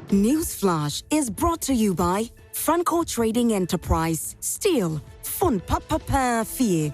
Newsflash is brought to you by Franco Trading Enterprise. Still, fun papa fee.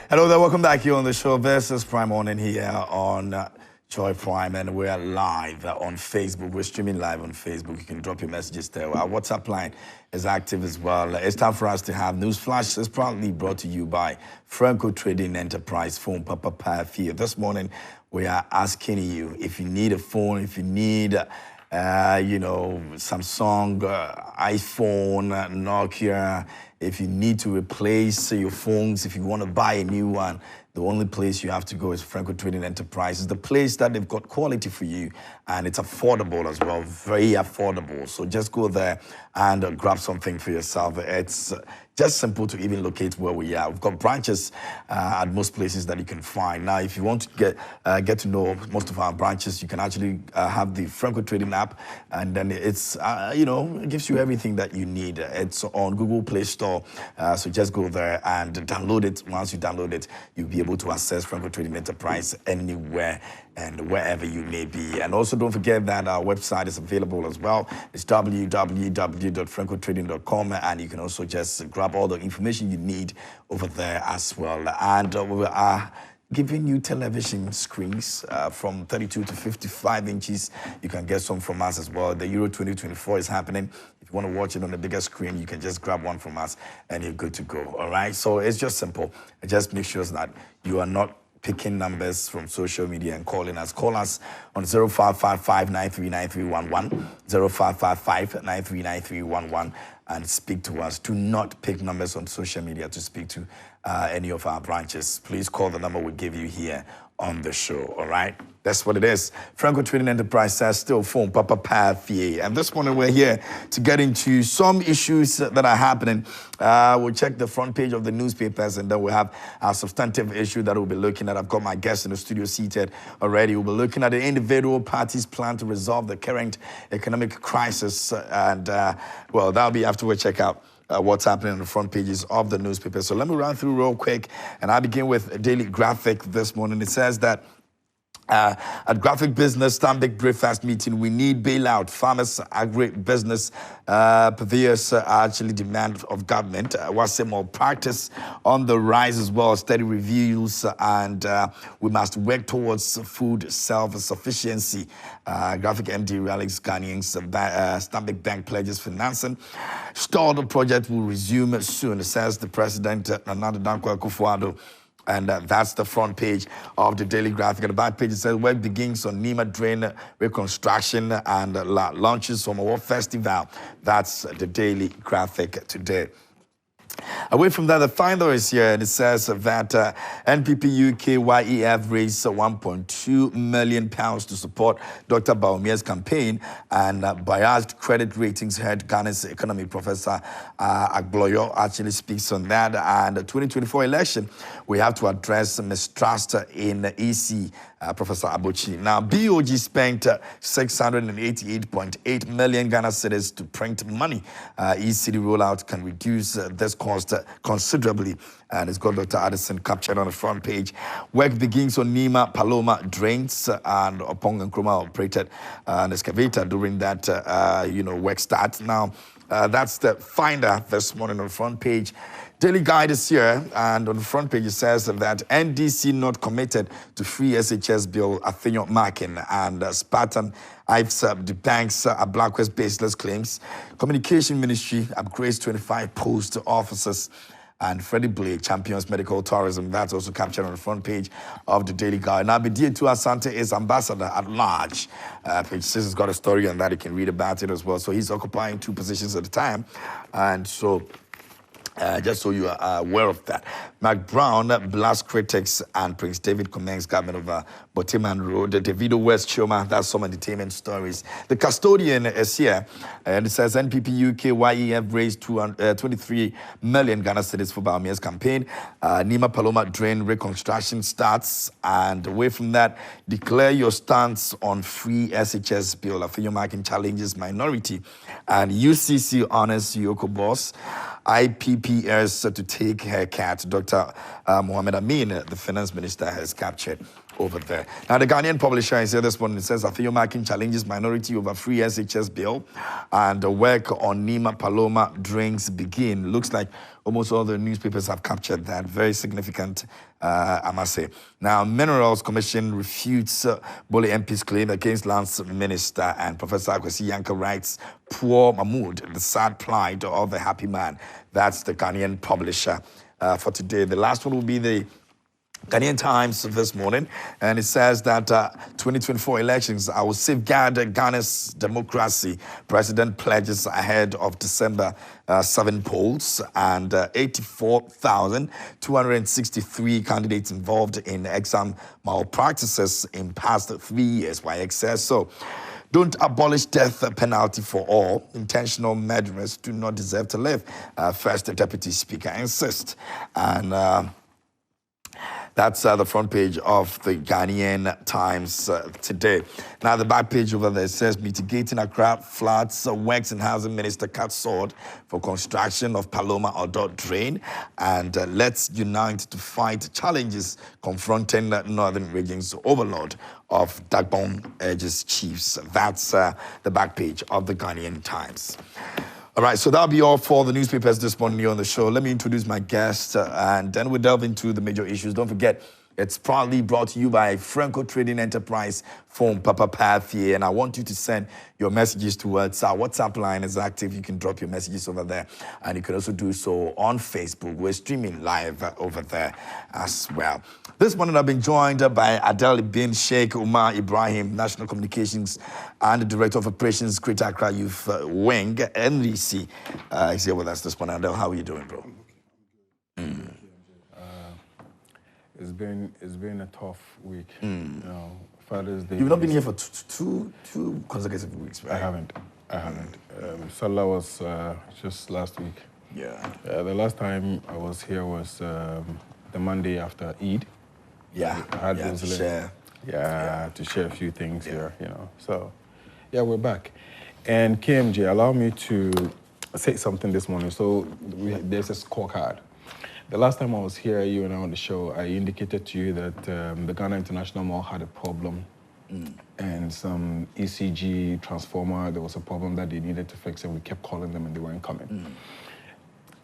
Hello there, welcome back here on the show. This is Prime Morning here on Joy Prime, and we're live on Facebook. We're streaming live on Facebook. You can drop your messages there. Our WhatsApp line is active as well. It's time for us to have News Flash. It's proudly brought to you by Franco Trading Enterprise Phone Papa Fee. This morning, we are asking you if you need a phone, if you need Samsung, iPhone, Nokia, if you need to replace your phones, if you want to buy a new one, the only place you have to go is Franco Trading Enterprise. It's the place that they've got quality for you, and it's affordable as well, very affordable. So just go there and grab something for yourself. It's just simple to even locate where we are. We've got branches at most places that you can find. Now, if you want to get to know most of our branches, you can actually have the Franco Trading app, and then it's, it gives you everything that you need. It's on Google Play Store, so just go there and download it. Once you download it, you'll be able to access Franco Trading Enterprise anywhere and wherever you may be. And also don't forget that our website is available as well. It's www.francotrading.com, and you can also just grab all the information you need over there as well. And we are giving you television screens from 32 to 55 inches. You can get some from us as well. The Euro 2024 is happening. If you want to watch it on the bigger screen, you can just grab one from us and you're good to go, all right? So it's just simple. Just make sure that you are not picking numbers from social media and calling us. Call us on 0555-939311, 0555-939311, and speak to us. Do not pick numbers on social media to speak to any of our branches. Please call the number we give you here on the show, all right? That's what it is. Franco Trading Enterprise says still phone Papa Pathie. And this morning we're here to get into some issues that are happening. We'll check the front page of the newspapers, and then we'll have our substantive issue that we'll be looking at. I've got my guests in the studio seated already. We'll be looking at the individual parties' plan to resolve the current economic crisis. And, that'll be after we check out what's happening on the front pages of the newspaper. So let me run through real quick, and I begin with Daily Graphic this morning. It says that at Graphic Business Stanbic Breakfast Meeting, we need bailout. Farmers, agri-business purveyors actually demand of government. What's more, practice on the rise as well, steady reviews, and we must work towards food self-sufficiency. Graphic MD rallies Ghanaians, Stanbic Bank pledges financing. Stalled project will resume soon, says the president, Nana Dankwa Akufo-Addo. And that's the front page of the Daily Graphic. And the back page, it says work begins on Nima Drain reconstruction and launches from a festival. That's the Daily Graphic today. Away from that, the Finder is here, and it says that NPP UK YEF raised £1.2 million to support Dr. Bawumia's campaign, and biased credit ratings head Ghana's economy professor Agboyo actually speaks on that. And the 2024 election, we have to address mistrust in EC. Professor Abochi. Now, BOG spent 688.8 million Ghana cedis to print money. E-city rollout can reduce this cost considerably. And it's got Dr. Addison captured on the front page. Work begins on Nima Paloma drains, and Opong and Nkrumah operated an excavator during that, work start. Now, that's the Finder this morning on the front page. Daily Guide is here, and on the front page it says that NDC not committed to free SHS bill Athenyo marking, and Spartan IFSA the banks Blackwest baseless claims. Communication Ministry upgrades 25 post officers. And Freddie Blake champions medical tourism. That's also captured on the front page of the Daily Guide. Now, Bidie Asante is ambassador at large. Page 6 has got a story on that. You can read about it as well. So he's occupying 2 positions at a time. And so just so you are aware of that. Mark Brown blasts critics, and Prince David commends government over Botiman Road. Davido West Choma, that's some entertainment stories. The Custodian is here, and it says NPP UK YEF raised 23 million Ghana cedis for Bawumia's campaign. Nima Paloma drain reconstruction starts, and away from that, declare your stance on free SHS bill. Afenyo marking challenges minority, and UCC honors Yoko Boss. IPP is to take haircut. Dr. Mohamed Amin, the finance minister, has captured over there. Now, the Ghanaian publisher is here this morning. It says, Afio Makin challenges minority over free SHS bill, and the work on Nima Paloma drinks begin. Looks like almost all the newspapers have captured that. Very significant, I must say. Now, Minerals Commission refutes Bole MP's claim against Lands Minister, and Professor Akwesi Yanka writes, Poor Mahmood, the sad plight of the happy man. That's the Ghanaian publisher for today. The last one will be the Ghanaian Times this morning, and it says that 2024 elections, I will safeguard Ghana's democracy. President pledges ahead of December 7 polls, and 84,263 candidates involved in exam malpractices in past 3 years. Why excess? So, don't abolish death penalty for all. Intentional murderers do not deserve to live. First, the Deputy Speaker insists. And that's the front page of the Ghanaian Times today. Now, the back page over there says, mitigating Accra floods, works and housing minister cuts sword for construction of Paloma Odot drain, and let's unite to fight challenges confronting northern regions. Overlord of Dagbon urges chiefs. That's the back page of the Ghanaian Times. All right, so that'll be all for the newspapers this morning here on the show. Let me introduce my guest, and then we'll delve into the major issues. Don't forget, it's proudly brought to you by Franco Trading Enterprise Phone Papa Path here, and I want you to send your messages towards our WhatsApp line is active. You can drop your messages over there, and you can also do so on Facebook. We're streaming live over there as well. This morning, I've been joined by Adel bin Sheikh Umar Ibrahim, National Communications and the Director of Operations, Greater Accra Youth Wing, NDC. He's here with us this morning. Adel, how are you doing, bro? It's been a tough week. You know, Father's Day. You've not been here for two consecutive weeks, right? I haven't. Salah was just last week. Yeah. The last time I was here was the Monday after Eid. Yeah. I had to share. To share a few things here, you know. So, yeah, we're back. And KMJ, allow me to say something this morning. So there's a scorecard. The last time I was here, you and I on the show, I indicated to you that the Ghana International Mall had a problem and some ECG transformer, there was a problem that they needed to fix, and we kept calling them and they weren't coming.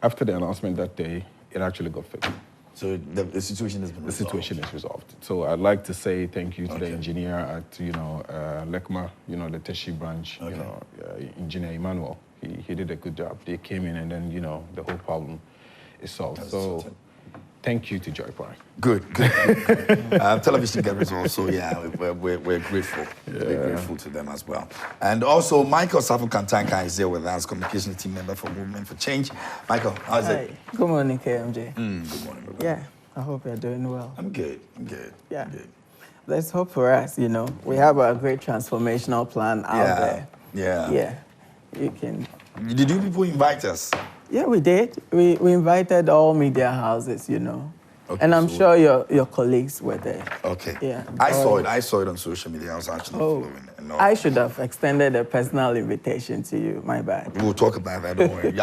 After the announcement that day, it actually got fixed. So the situation has been resolved. The situation is resolved. So I'd like to say thank you to the engineer at, Lekma, the Teshi branch, Engineer Emmanuel. He did a good job. They came in and then, the whole problem is solved. So thank you to Joy Prime. Good. Television cameras also, we're grateful. Yeah. We're grateful to them as well. And also, Michael Safu-Kantanka is here with us, communications team member for Movement for Change. Michael, how's it? Good morning, KMJ. Good morning, brother. Yeah, I hope you're doing well. I'm good. Yeah. I'm good. Let's hope for us, we have a great transformational plan out there. Yeah. You can. Did you people invite us? Yeah, we did. We invited all media houses, Okay, and I'm sure your colleagues were there. Okay. Yeah. I saw it on social media. I was actually following it. I should have extended a personal invitation to you. My bad. We'll talk about that. Don't worry.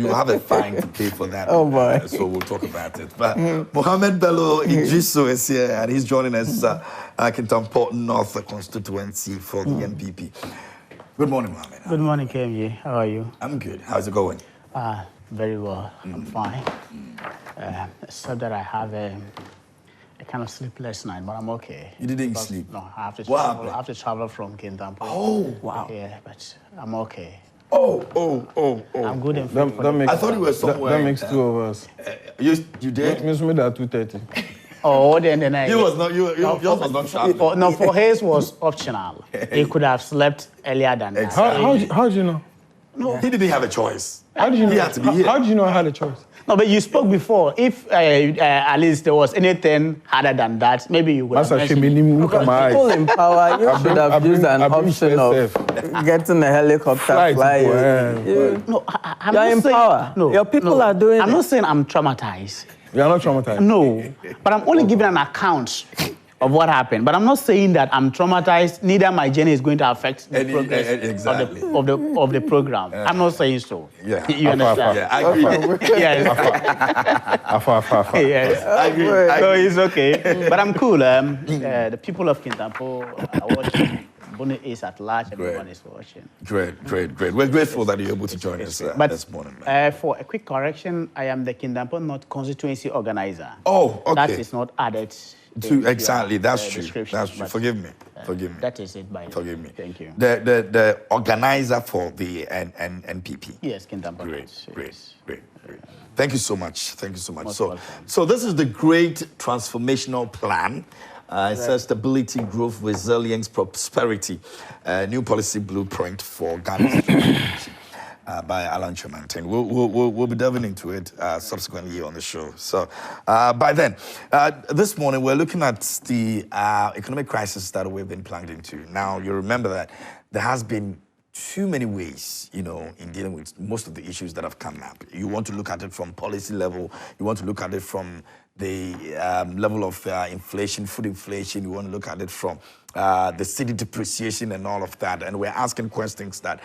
You have a fine to pay for that. Oh boy. So we'll talk about it. But Mohamed Bello Idrisu is here, and he's joining us at Port North constituency for the NPP. Good morning, Mohamed. Good morning, KMJ. How are you? I'm good. How's it going? Very well. I'm fine. Except that I have a kind of sleepless night, but I'm okay. You didn't sleep? No, I have to What travel. happened? I have to travel from Kintampo. Oh, wow. Yeah, but I'm okay. Oh. I'm good in I thought you were somewhere. That makes two of us. You did? Miss me at 2:30. Oh, then I. Yours was not sharp. No, for his was optional. He could have slept earlier than that. How do you know? No, he didn't have a choice. How did you know? He had to be here. How did you know I had a choice? No, but you spoke before. If at least there was anything harder than that, maybe you would have mentioned. Look at my eyes. People in power, you should have used an option of getting a helicopter flying. No, I'm You're not in saying, power. No, Your people are doing I'm it. not saying I'm traumatized. You are not traumatized? No, but I'm only giving an account of what happened. But I'm not saying that I'm traumatized. Neither my journey is going to affect the progress exactly. of the program. I'm not saying so. Yeah. You understand? Yeah, I agree. Yes. Yes. I agree. So it's okay. But I'm cool. The people of Kintampo are watching. Bonnie is at large. Everyone is watching. Great. We're grateful that you're able to join us this morning. For a quick correction, I am the Kintampo North constituency organizer. Oh, okay. That is not added. Exactly, that's true. That's true. Forgive me. That is it, by the way. Forgive me. Thank you. The organizer for the NPP. Yes, Kintampo. Great. Thank you so much. Most welcome. So this is the great transformational plan. It says stability, growth, resilience, prosperity, new policy blueprint for Ghana's future. By Alan Tremantin. We'll be delving into it subsequently on the show. So by then, this morning we're looking at the economic crisis that we've been plunged into. Now, you remember that there has been too many ways, in dealing with most of the issues that have come up. You want to look at it from policy level. You want to look at it from the level of inflation, food inflation. You want to look at it from the cedi depreciation and all of that. And we're asking questions that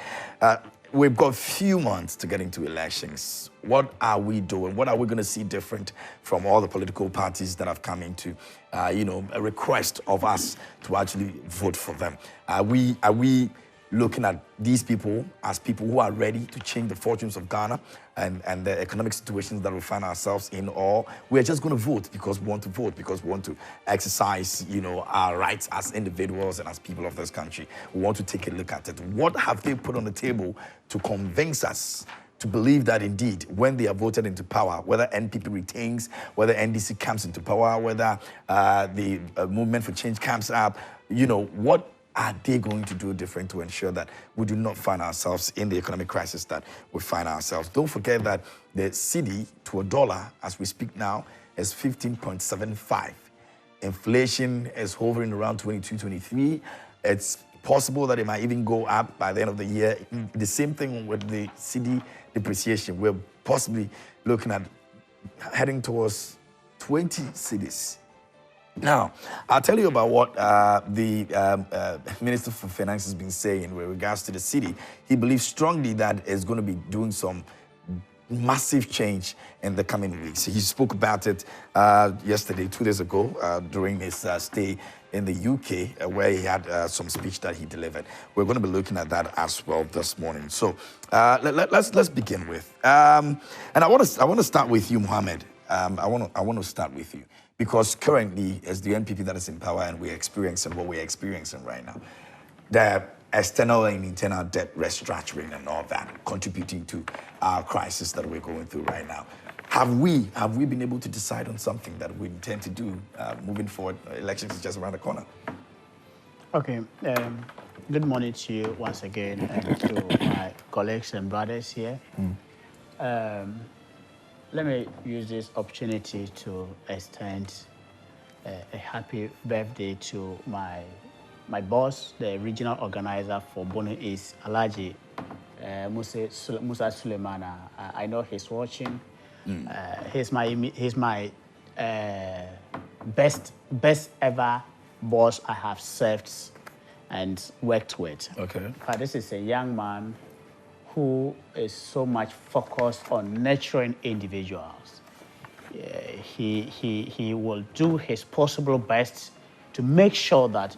we've got few months to get into elections. What are we doing? What are we going to see different from all the political parties that have come into, a request of us to actually vote for them? Are we looking at these people as people who are ready to change the fortunes of Ghana and the economic situations that we find ourselves in, or we're just going to vote because we want to vote, because we want to exercise, our rights as individuals and as people of this country? We want to take a look at it. What have they put on the table to convince us to believe that indeed, when they are voted into power, whether NPP retains, whether NDC comes into power, whether the movement for change comes up, what are they going to do different to ensure that we do not find ourselves in the economic crisis that we find ourselves? Don't forget that the cedi to $1 as we speak now is 15.75. Inflation is hovering around 22, 23. It's possible that it might even go up by the end of the year. The same thing with the cedi depreciation. We're possibly looking at heading towards 20 cedis. Now, I'll tell you about what the Minister for Finance has been saying with regards to the cedi. He believes strongly that it's going to be doing some massive change in the coming weeks. He spoke about it yesterday, 2 days ago, during his stay in the UK, where he had some speech that he delivered. We're going to be looking at that as well this morning. So let's begin with, and I want to start with you, Mohammed. I want to start with you, because currently, as the NPP that is in power and we're experiencing what we're experiencing right now, the external and internal debt restructuring and all that, contributing to our crisis that we're going through right now. Have we been able to decide on something that we intend to do moving forward? Elections is just around the corner. Okay. Good morning to you once again, and to my colleagues and brothers here. Let me use this opportunity to extend a happy birthday to my boss, the regional organizer for Bono East, Alhaji Musa Sulemana. I know he's watching. He's my best ever boss I have served and worked with. Okay. But this is a young man who is so much focused on nurturing individuals. He will do his possible best to make sure that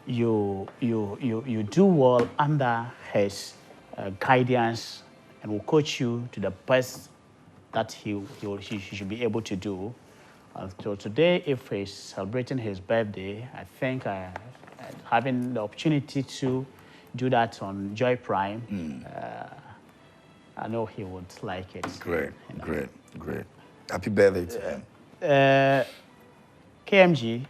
you do well under his guidance, and will coach you to the best that he should be able to do. So today, if he's celebrating his birthday, I think having the opportunity to do that on Joy Prime, I know he would like it. Great. Happy birthday to him. KMG,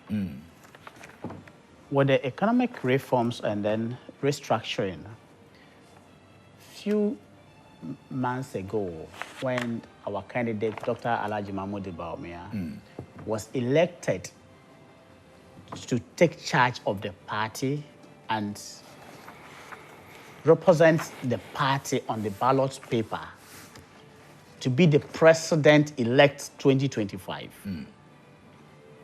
with the economic reforms and then restructuring, few months ago, when our candidate, Dr. Alhaji Mahmoud Bawumia, was elected to take charge of the party and represent the party on the ballot paper to be the president-elect 2025.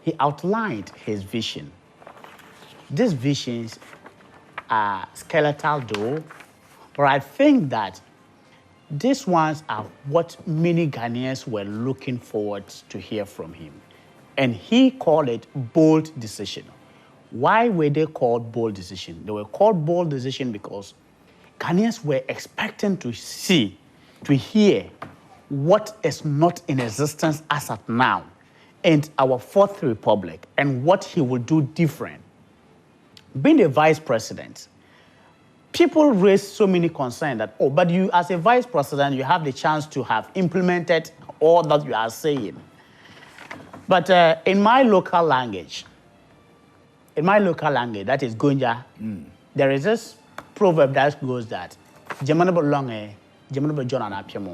he outlined his vision. These visions are skeletal though, but I think that these ones are what many Ghanaians were looking forward to hear from him. And he called it bold decision. Why were they called bold decision? They were called bold decision because Ghanaians were expecting to see, to hear what is not in existence as at now and our Fourth Republic and what he will do different. Being the vice president, people raise so many concerns that, oh, but you as a vice president, you have the chance to have implemented all that you are saying. But in my local language, that is Gonja, there is this proverb that goes that,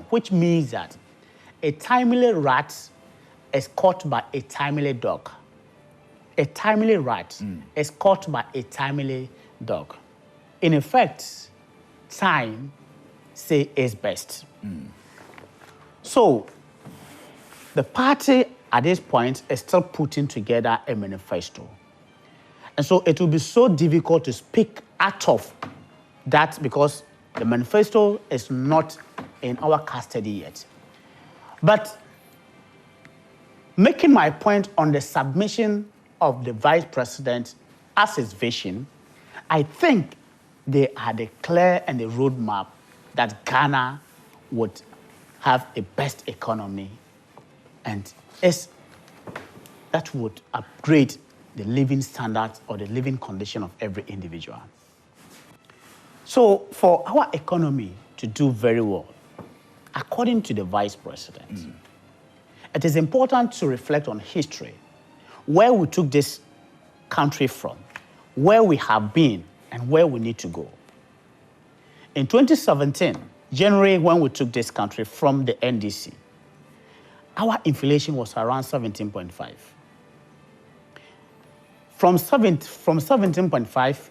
which means that a timely rat is caught by a timely dog. A timely rat is caught by a timely dog. In effect, time, say, is best. So, the party at this point is still putting together a manifesto. And so it will be so difficult to speak out of that because the manifesto is not in our custody yet. But making my point on the submission of the vice president as his vision, I think they had a clear and a roadmap that Ghana would have a best economy and that would upgrade the living standards or the living condition of every individual. So for our economy to do very well, according to the vice president, it is important to reflect on history, where we took this country from, where we have been, and where we need to go. In 2017, January, when we took this country from the NDC, our inflation was around 17.5. From 17.5,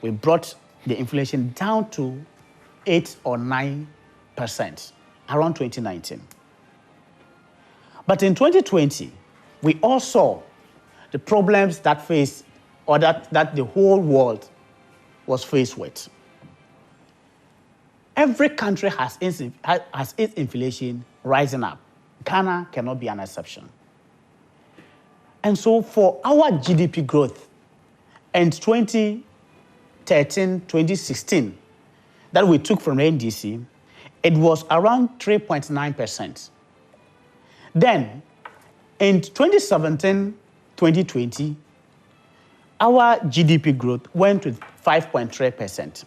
we brought the inflation down to 8 or 9% around 2019. But in 2020, we all saw the problems that faced, or that the whole world was faced with. Every country has its inflation rising up. Ghana cannot be an exception. And so for our GDP growth in 2013, 2016, that we took from the NDC, it was around 3.9%. Then, in 2017, 2020, our GDP growth went to 5.3%.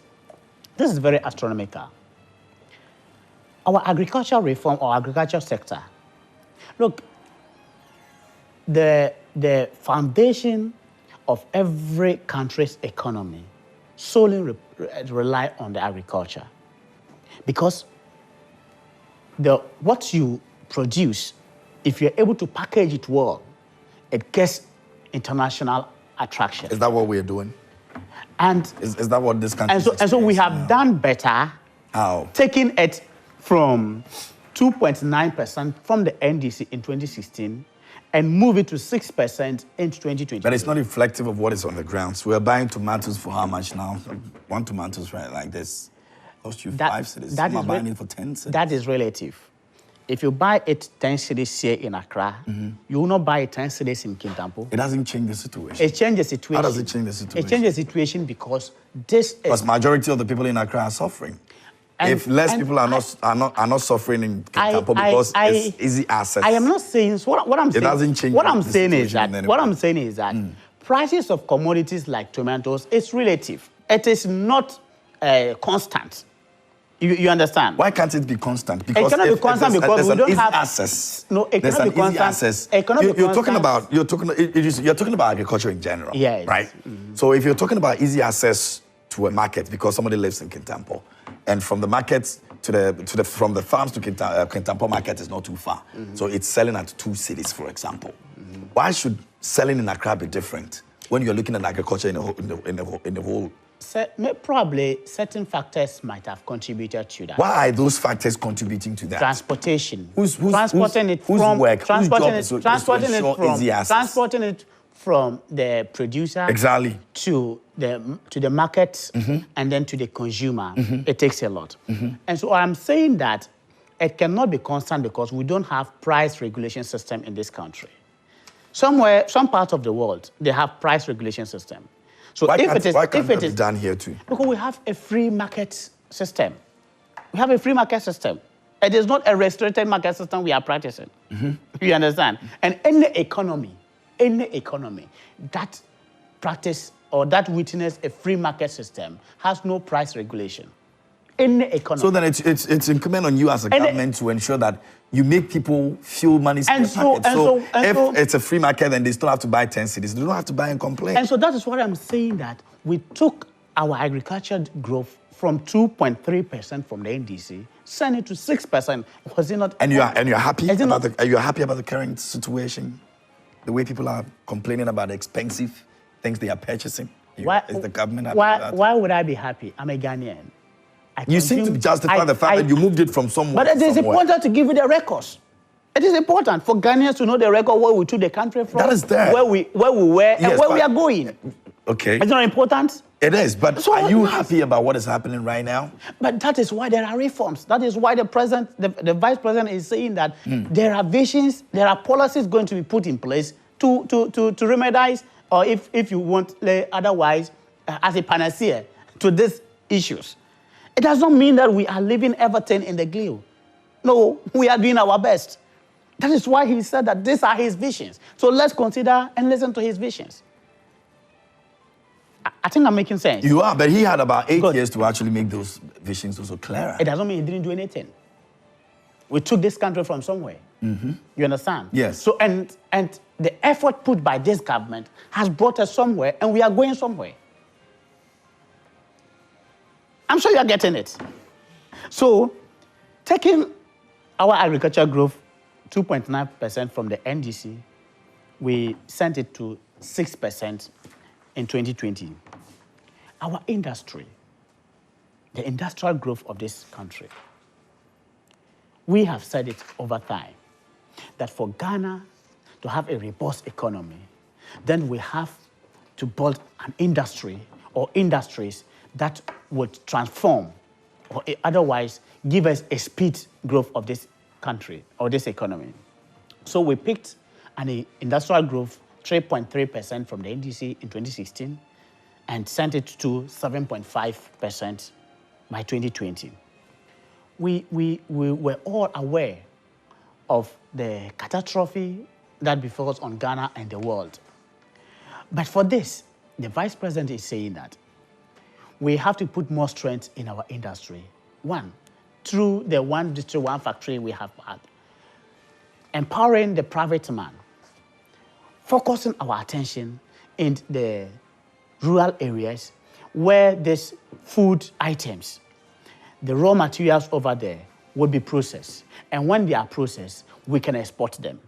This is very astronomical. Our agricultural reform or agriculture sector, look, the foundation of every country's economy solely rely on the agriculture. Because what you produce, if you're able to package it well, it gets international attraction. Is that what we're doing? And is that what this country is? And so we have done better. How? Taking it from 2.9% from the NDC in 2016 and move it to 6% into 2020. But it's not reflective of what is on the ground. So we're buying tomatoes for how much now? One tomatoes, right, like this, cost you 5 cedis. Am I buying it for 10 cedis? That is relative. If you buy it 10 cedis here in Accra, you will not buy it 10 cedis in Kintampo. It doesn't change the situation. It changes the situation. How does it change the situation? It changes the situation because Because majority of the people in Accra are suffering. And, if less people are not suffering in Kintampo because it's easy access. I am not saying so. What I'm saying. It doesn't change. What I'm saying is that prices of commodities like tomatoes is relative. It is not constant. You understand? Why can't it be constant? Because it cannot be constant because we don't have access. No, it cannot be constant. You're talking about agriculture in general. Yes. Right. So if you're talking about easy access to a market because somebody lives in Kintampo, and from the market from the farms to Kintampo market is not too far. So it's selling at 2 cedis, for example. Why should selling in Accra be different when you're looking at agriculture in the whole Probably certain factors might have contributed to that. Why are those factors contributing to that? Transportation. Who's transporting it whose from work? transporting Whose job it, transporting is to it ensure from easy access? transporting it from the producer Exactly. to the market and then to the consumer. It takes a lot. And so I'm saying that it cannot be constant because we don't have price regulation system in this country. Some parts of the world, they have price regulation system. So why if can't it is be done here too? Because we have a free market system. We have a free market system. It is not a restricted market system we are practicing. You understand? And any economy that practice or that witness a free market system has no price regulation. Any economy. So then it's incumbent on you as a government to ensure that you make people feel money's in their pocket. So if it's a free market, then they still have to buy 10 cedis. They don't have to buy and complain. And so that is what I'm saying, that we took our agriculture growth from 2.3% from the NDC, sent it to 6%. Was it not? And you're happy about the current situation? The way people are complaining about the expensive things they are purchasing? Is the government happy with that? Why would I be happy? I'm a Ghanaian. You seem to justify the fact that you moved it from somewhere. But it is important to give you the records. It is important for Ghanaians to know the record where we took the country from. That is there. Where we were and where we are going. Okay. It's not important? It is, but so are you happy about what is happening right now? But that is why there are reforms. That is why the vice president is saying that there are visions, there are policies going to be put in place to remedize, or if you want otherwise, as a panacea to these issues. It does not mean that we are leaving everything in the glue. No, we are doing our best. That is why he said that these are his visions. So let's consider and listen to his visions. I think I'm making sense. You are, but he had about 8 years to actually make those visions also clearer. It doesn't mean he didn't do anything. We took this country from somewhere. You understand? Yes. So and the effort put by this government has brought us somewhere, and we are going somewhere. I'm sure you are getting it. So, taking our agriculture growth 2.9% from the NDC, we sent it to 6% in 2020. Our industry, the industrial growth of this country, we have said it over time, that for Ghana to have a robust economy, then we have to build an industry or industries that would transform or otherwise give us a speed growth of this country or this economy. So we picked an industrial growth 3.3% from the NDC in 2016 and sent it to 7.5% by 2020. We were all aware of the catastrophe that befalls on Ghana and the world. But for this, the vice president is saying that we have to put more strength in our industry. One, through the one district, one factory we have had, empowering the private man, focusing our attention in the rural areas where these food items, the raw materials over there, will be processed. And when they are processed, we can export them.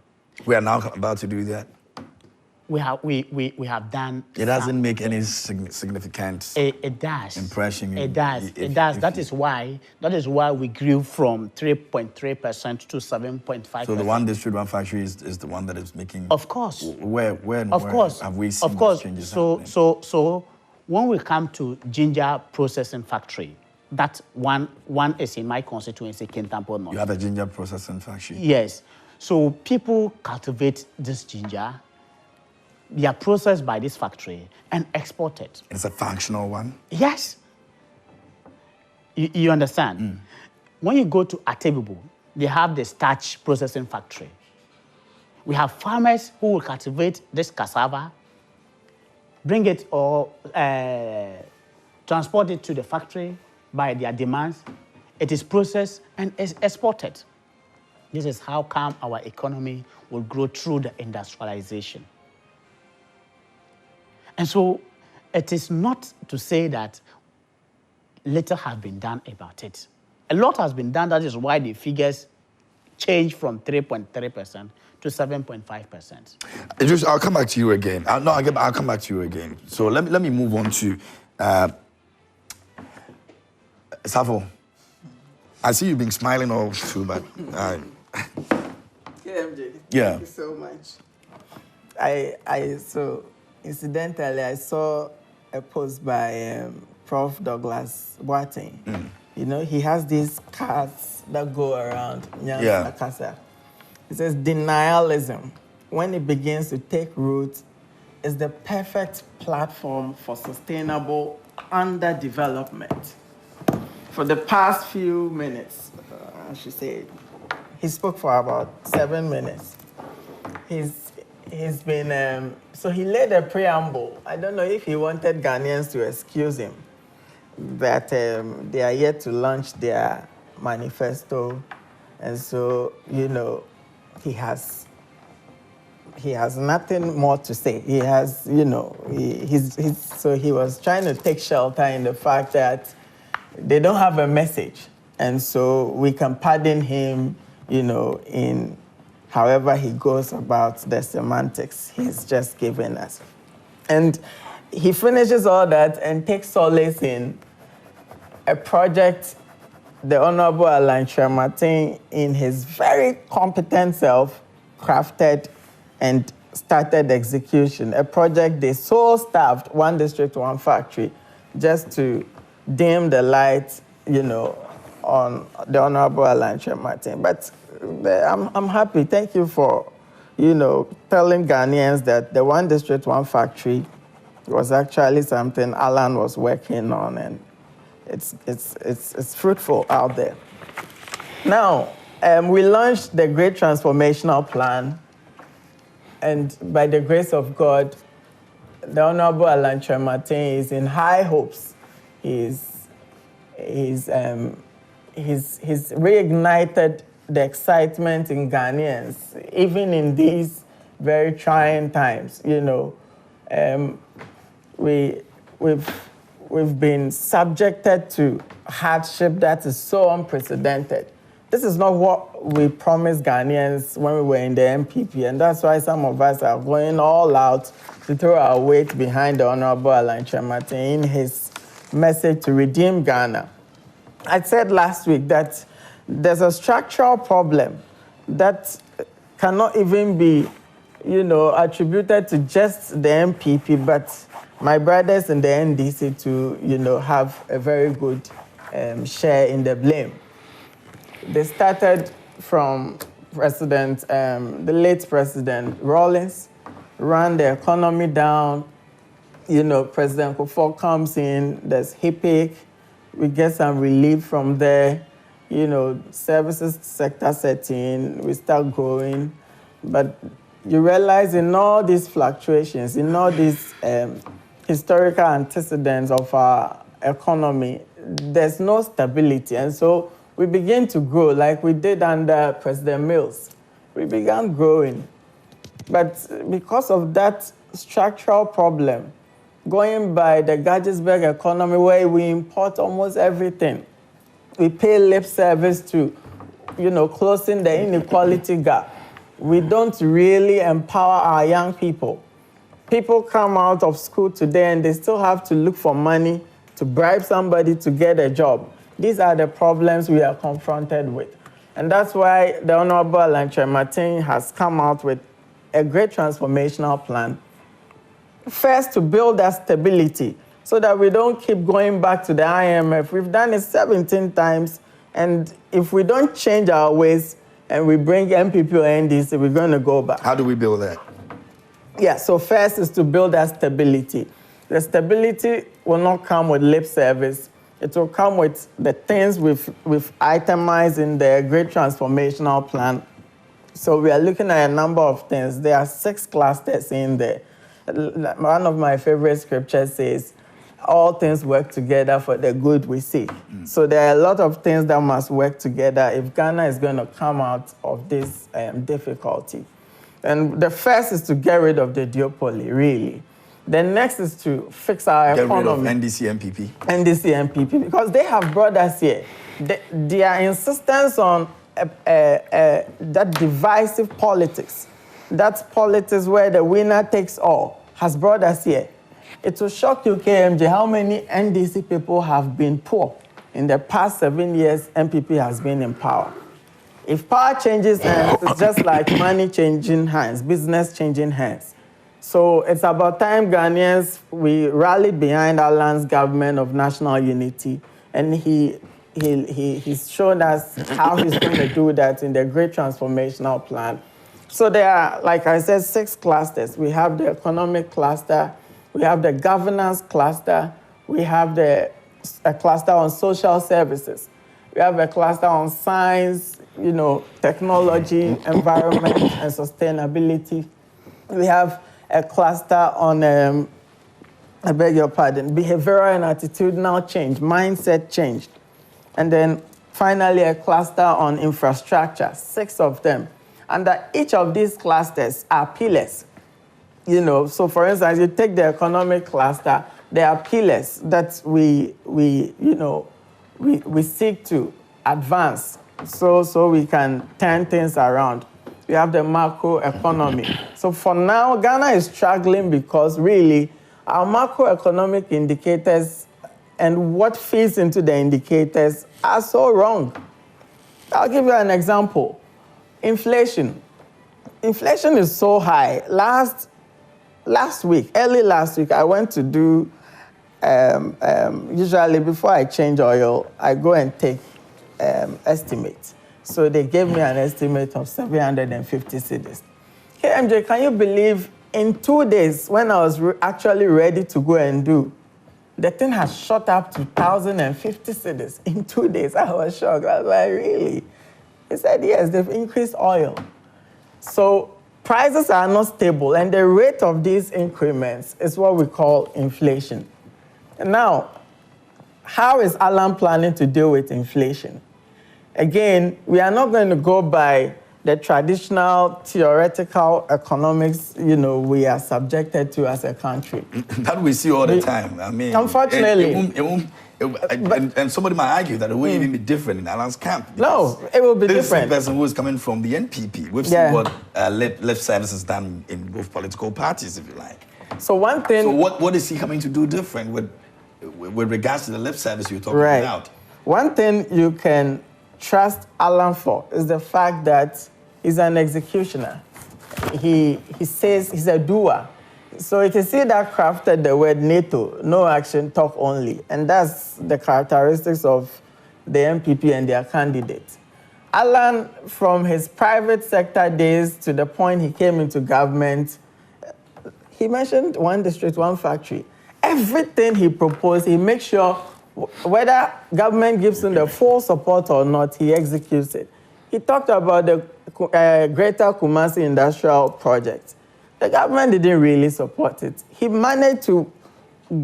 We are now about to do that. We have done. It doesn't make any significant it does. impression. It does. It does. That is why we grew from 3.3% to 7.5%. So the one district, one factory is the one that is making. Of course. Where have we seen those changes happening? So when we come to ginger processing factory, that one is in my constituency, Kintampo North. You have a ginger processing factory. Yes. So people cultivate this ginger. They are processed by this factory and exported. It's a functional one? Yes. You understand? When you go to Atebubu, they have the starch processing factory. We have farmers who will cultivate this cassava, bring it or transport it to the factory by their demands. It is processed and is exported. This is how come our economy will grow through the industrialization. And so it is not to say that little has been done about it. A lot has been done. That is why the figures change from 3.3% to 7.5%. I'll come back to you again. I'll come back to you again. So let me move on to Savo, I see you've been smiling all through, but KMJ, yeah. thank you so much. So incidentally, I saw a post by Prof. Douglas Boateng. You know, he has these cards that go around Nyanza Kasa. It says, denialism, when it begins to take root, is the perfect platform for sustainable underdevelopment. For the past few minutes, I should say, he spoke for about 7 minutes. He's been, so he laid a preamble. I don't know if he wanted Ghanaians to excuse him, that they are yet to launch their manifesto. And so, you know, he has nothing more to say. He has, you know, so he was trying to take shelter in the fact that they don't have a message. And so we can pardon him, you know, in however he goes about the semantics he's just given us. And he finishes all that and takes solace in a project the Honorable Alain Martin, in his very competent self, crafted and started execution. A project they so staffed, one district, one factory, just to dim the light, you know, on the Honorable Alain Martin. But I'm happy. Thank you for, you know, telling Ghanaians that the one district, one factory was actually something Alan was working on, and it's fruitful out there. Now, we launched the Great Transformational Plan, and by the grace of God, the Honorable Alain Martin is in high hopes. He's reignited the excitement in Ghanaians, even in these very trying times. You know, we've been subjected to hardship that is so unprecedented. This is not what we promised Ghanaians when we were in the NPP, and that's why some of us are going all out to throw our weight behind the Honorable Alain Martin in his message to redeem Ghana. I said last week that there's a structural problem that cannot even be, you know, attributed to just the NPP, but my brothers in the NDC to, you know, have a very good share in the blame. They started from the late President Rawlings, ran the economy down. You know, President Kufuor comes in, there's HIPIC, we get some relief from there. You know, services sector sets in, we start growing. But you realize in all these fluctuations, in all these historical antecedents of our economy, there's no stability. And so we begin to grow like we did under President Mills. We began growing. But because of that structural problem, going by the Gettysburg economy where we import almost everything, we pay lip service to, you know, closing the inequality gap. We don't really empower our young people. People come out of school today and they still have to look for money to bribe somebody to get a job. These are the problems we are confronted with. And that's why the Honorable Alain Martin has come out with a great transformational plan. First, to build that stability so that we don't keep going back to the IMF. We've done it 17 times, and if we don't change our ways and we bring NPP or NDC, we're going to go back. How do we build that? Yeah, so first is to build that stability. The stability will not come with lip service. It will come with the things we've itemized in the Great Transformational Plan. So we are looking at a number of things. There are 6 clusters in there. One of my favorite scriptures says, all things work together for the good we seek. So there are a lot of things that must work together if Ghana is going to come out of this difficulty. And the first is to get rid of the duopoly, really. The next is to fix our economy. Get rid of NDC, NPP. NDC, NPP, because they have brought us here. Their insistence on that divisive politics, that politics where the winner takes all, has brought us here. It will shock you, KMJ, how many NDC people have been poor in the past 7 years, NPP has been in power. If power changes hands, it's just like money changing hands, business changing hands. So it's about time Ghanaians, we rallied behind Alan's government of national unity, and he's shown us how he's going to do that in the Great Transformational Plan. So there are, like I said, 6 clusters. We have the economic cluster, we have the governance cluster, we have a cluster on social services, we have a cluster on science, technology, environment, and sustainability. We have a cluster on, I beg your pardon, behavioral and attitudinal change, mindset change. And then finally, a cluster on infrastructure, 6 of them. Under each of these clusters are pillars. So for instance, you take the economic cluster, there are pillars that we seek to advance so we can turn things around. We have the macroeconomy. So for now, Ghana is struggling because really our macroeconomic indicators and what feeds into the indicators are so wrong. I'll give you an example. Inflation. Inflation is so high. Early last week, I went to do, usually before I change oil, I go and take estimates. So they gave me an estimate of 750 cedis. Hey, MJ, can you believe in 2 days, when I was actually ready to go and do, the thing has shot up to 1,050 cedis in 2 days. I was shocked. I was like, really? He said, yes, they've increased oil. So prices are not stable, and the rate of these increments is what we call inflation. Now, how is Alan planning to deal with inflation? Again, we are not going to go by the traditional theoretical economics, we are subjected to as a country. That we see all the time. I mean, unfortunately. And somebody might argue that it won't even be different in Alan's camp. No, it will be different. This person who is coming from the NPP. We've seen what left service has done in both political parties, if you like. So one thing... So what is he coming to do different with regards to the left service you're talking about? One thing you can trust Alan for is the fact that he's an executioner. He says he's a doer. So you can see that crafted the word NATO, no action, talk only. And that's the characteristics of the NPP and their candidates. Alan, from his private sector days to the point he came into government, he mentioned 1 district, 1 factory. Everything he proposed, he makes sure whether government gives him the full support or not, he executes it. He talked about the Greater Kumasi Industrial Project. The government didn't really support it. He managed to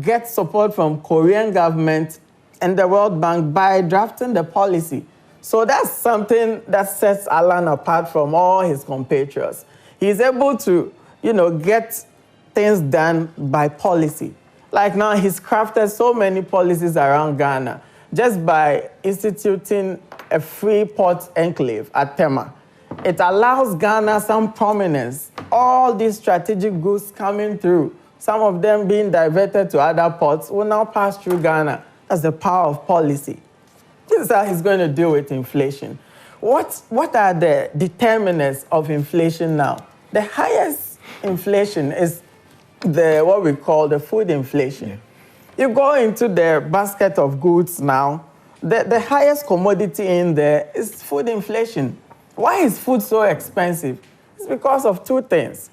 get support from Korean government and the World Bank by drafting the policy. So that's something that sets Alan apart from all his compatriots. He's able to, get things done by policy. Like now, he's crafted so many policies around Ghana just by instituting a free port enclave at Tema. It allows Ghana some prominence. All these strategic goods coming through, some of them being diverted to other ports, will now pass through Ghana. That's the power of policy. This is how he's going to deal with inflation. What are the determinants of inflation now? The highest inflation is what we call the food inflation. Yeah. You go into the basket of goods now, the highest commodity in there is food inflation. Why is food so expensive? It's because of 2 things.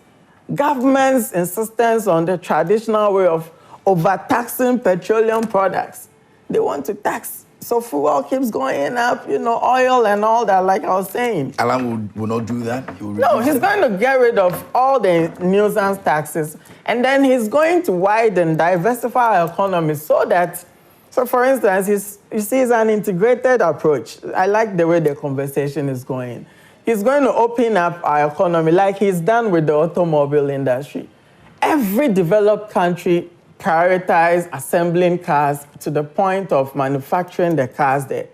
Government's insistence on the traditional way of overtaxing petroleum products. They want to tax. So fuel keeps going up, oil and all that, like I was saying. Alan will not do that? He's going to get rid of all the nuisance taxes, and then he's going to widen, diversify our economy so for instance, it's an integrated approach. I like the way the conversation is going. He's going to open up our economy like he's done with the automobile industry. Every developed country prioritize assembling cars to the point of manufacturing the cars there.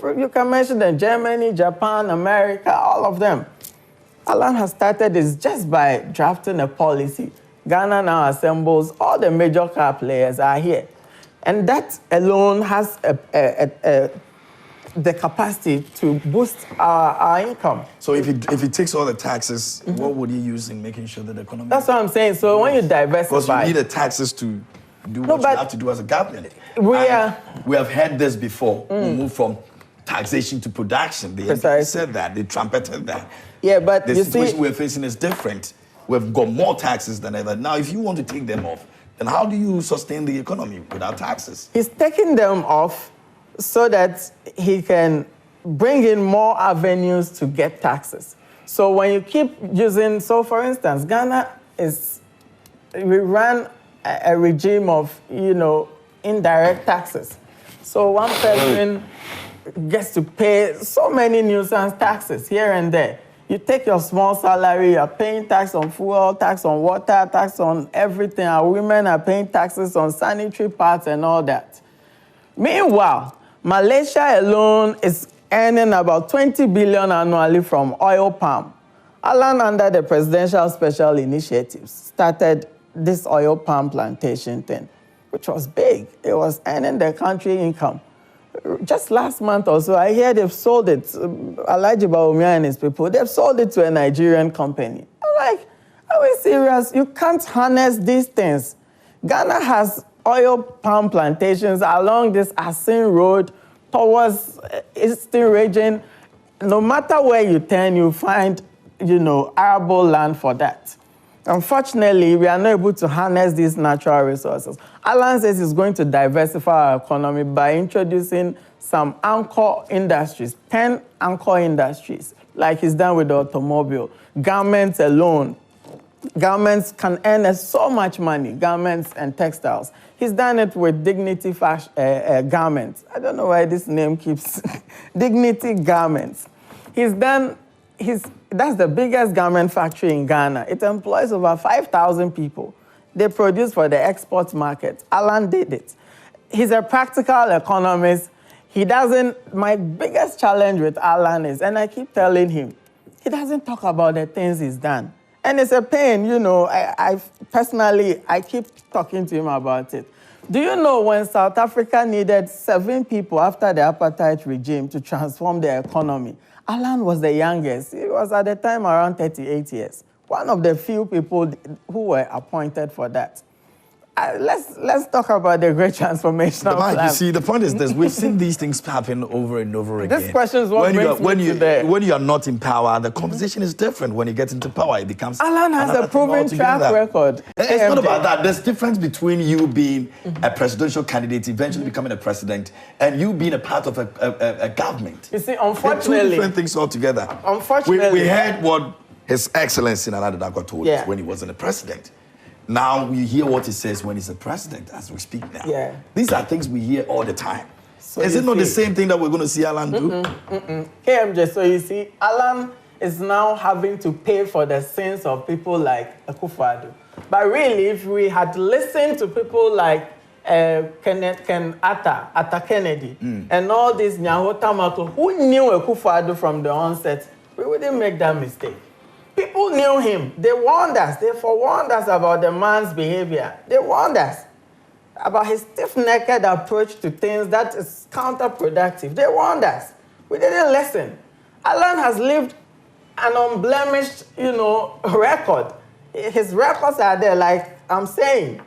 You can mention Germany, Japan, America, all of them. Alan has started this just by drafting a policy. Ghana now assembles, all the major car players are here. And that alone has the capacity to boost our income. So if he takes all the taxes, what would he use in making sure that the economy... That's what I'm saying. So when you diversify... Because you need the taxes to do what you have to do as a government. We have heard this before. We moved from taxation to production. The NPP said that. They trumpeted that. Yeah, but the situation we're facing is different. We've got more taxes than ever. Now, if you want to take them off, then how do you sustain the economy without taxes? He's taking them off so that he can bring in more avenues to get taxes. So when you keep using, so for instance, Ghana we ran a regime of, indirect taxes. So one person gets to pay so many nuisance taxes here and there. You take your small salary, you're paying tax on fuel, tax on water, tax on everything. Our women are paying taxes on sanitary pads and all that. Meanwhile, Malaysia alone is earning about 20 billion annually from oil palm. Alan, under the Presidential Special Initiatives, started this oil palm plantation thing, which was big. It was earning the country income. Just last month or so, I hear they've sold it. Alhaji Bawumia and his people, they've sold it to a Nigerian company. I'm like, are we serious? You can't harness these things. Ghana has oil palm plantations along this Asin Road towards Eastern region. No matter where you turn, you find, arable land for that. Unfortunately, we are not able to harness these natural resources. Alan says he's going to diversify our economy by introducing some anchor industries, 10 anchor industries, like he's done with the automobile. Garments alone. Garments can earn so much money, garments and textiles. He's done it with Dignity Garments. I don't know why this name keeps... Dignity Garments. That's the biggest garment factory in Ghana. It employs over 5,000 people. They produce for the export market. Alan did it. He's a practical economist. My biggest challenge with Alan is, and I keep telling him, he doesn't talk about the things he's done. And it's a pain, I personally keep talking to him about it. Do you know when South Africa needed 7 people after the apartheid regime to transform their economy? Alan was the youngest. He was at the time around 38 years. One of the few people who were appointed for that. Let's talk about the great transformational plan. You see, the point is this. We've seen these things happen over and over again. This question is what brings me today. When you are not in power, the conversation is different. When you get into power, it becomes... Alan has a proven track record. It's not about that. There's difference between you being a presidential candidate, eventually becoming a president, and you being a part of a government. You see, unfortunately... They're two different things altogether. Unfortunately... We heard what His Excellency Nana Addo told us when he wasn't a president. Now we hear what he says when he's a president, as we speak now. Yeah. These are things we hear all the time. So is it not the same thing that we're going to see Alan do? KMJ, so you see, Alan is now having to pay for the sins of people like Akufo-Addo. But really, if we had listened to people like Atta Kennedy, and all these Nyaho Tamako, who knew Akufo-Addo from the onset, we wouldn't make that mistake. People knew him. They warned us. They forewarned us about the man's behavior. They warned us about his stiff-necked approach to things that is counterproductive. They warned us. We didn't listen. Alan has lived an unblemished, record. His records are there, like I'm saying.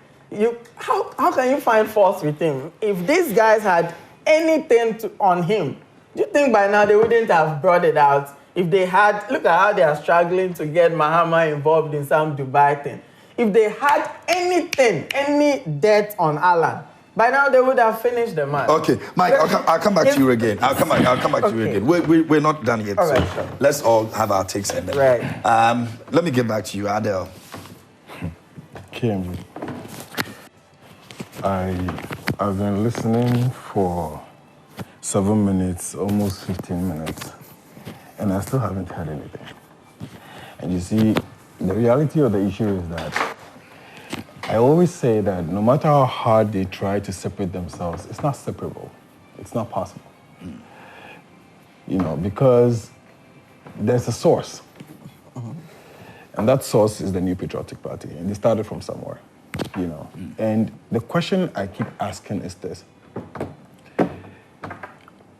How can you find fault with him? If these guys had anything on him, do you think by now they wouldn't have brought it out? If they had, look at how they are struggling to get Mahama involved in some Dubai thing. If they had anything, any debt on Alan, by now they would have finished the man. Okay, Mike, I'll come back to you again. I'll come back to you again. We're not done yet, all right, so sure. Let's all have our takes and then. Right. Let me get back to you, Adele. Kim, I've been listening for 7 minutes, almost 15 minutes. And I still haven't heard anything. And you see, the reality of the issue is that I always say that no matter how hard they try to separate themselves, it's not separable. It's not possible. Because there's a source. And that source is the New Patriotic Party. And they started from somewhere. you know. And the question I keep asking is this.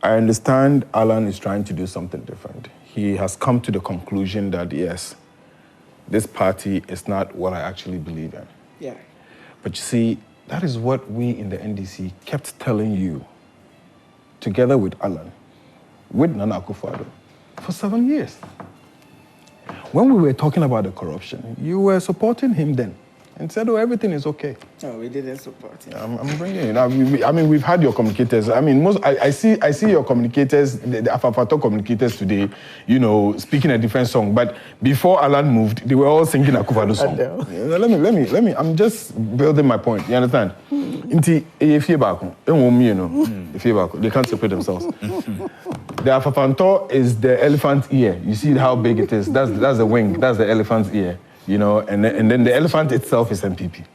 I understand Alan is trying to do something different. He has come to the conclusion that, yes, this party is not what I actually believe in. Yeah. But you see, that is what we in the NDC kept telling you, together with Alan, with Nana Akufo-Addo, for 7 years. When we were talking about the corruption, you were supporting him then and said, oh, everything is okay. No, we didn't support him. I'm bringing it. I mean, we've had your communicators. I mean, I see your communicators, the Afafato communicators today, you know, speaking a different song. But before Alan moved, they were all singing Akufo-Addo song. Let me. I'm just building my point. You understand? They can't separate themselves. The Afafanto is the elephant ear. You see how big it is. That's the wing. That's the elephant's ear. You know, and then the elephant itself is NPP.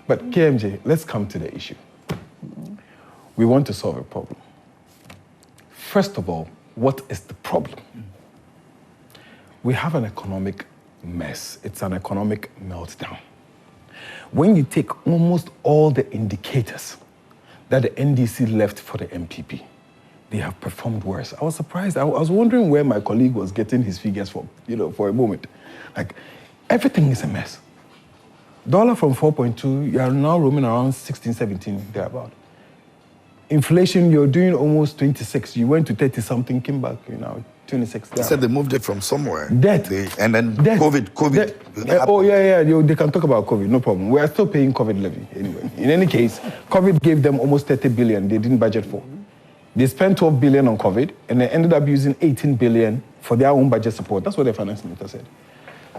But KMJ, let's come to the issue. We want to solve a problem. First of all, what is the problem? We have an economic mess. It's an economic meltdown. When you take almost all the indicators that the NDC left for the NPP, they have performed worse. I was surprised. I was wondering where my colleague was getting his figures from, you know, for a moment. Like, everything is a mess. Dollar from 4.2, you are now roaming around 16, 17, thereabout. Inflation, you're doing almost 26. You went to 30-something, came back, you know, 26. They said they moved it from somewhere. Debt. And then Debt. COVID. Oh, yeah. They can talk about COVID, no problem. We are still paying COVID levy anyway. In any case, COVID gave them almost 30 billion they didn't budget for. They spent 12 billion on COVID, and they ended up using 18 billion for their own budget support. That's what the finance minister said.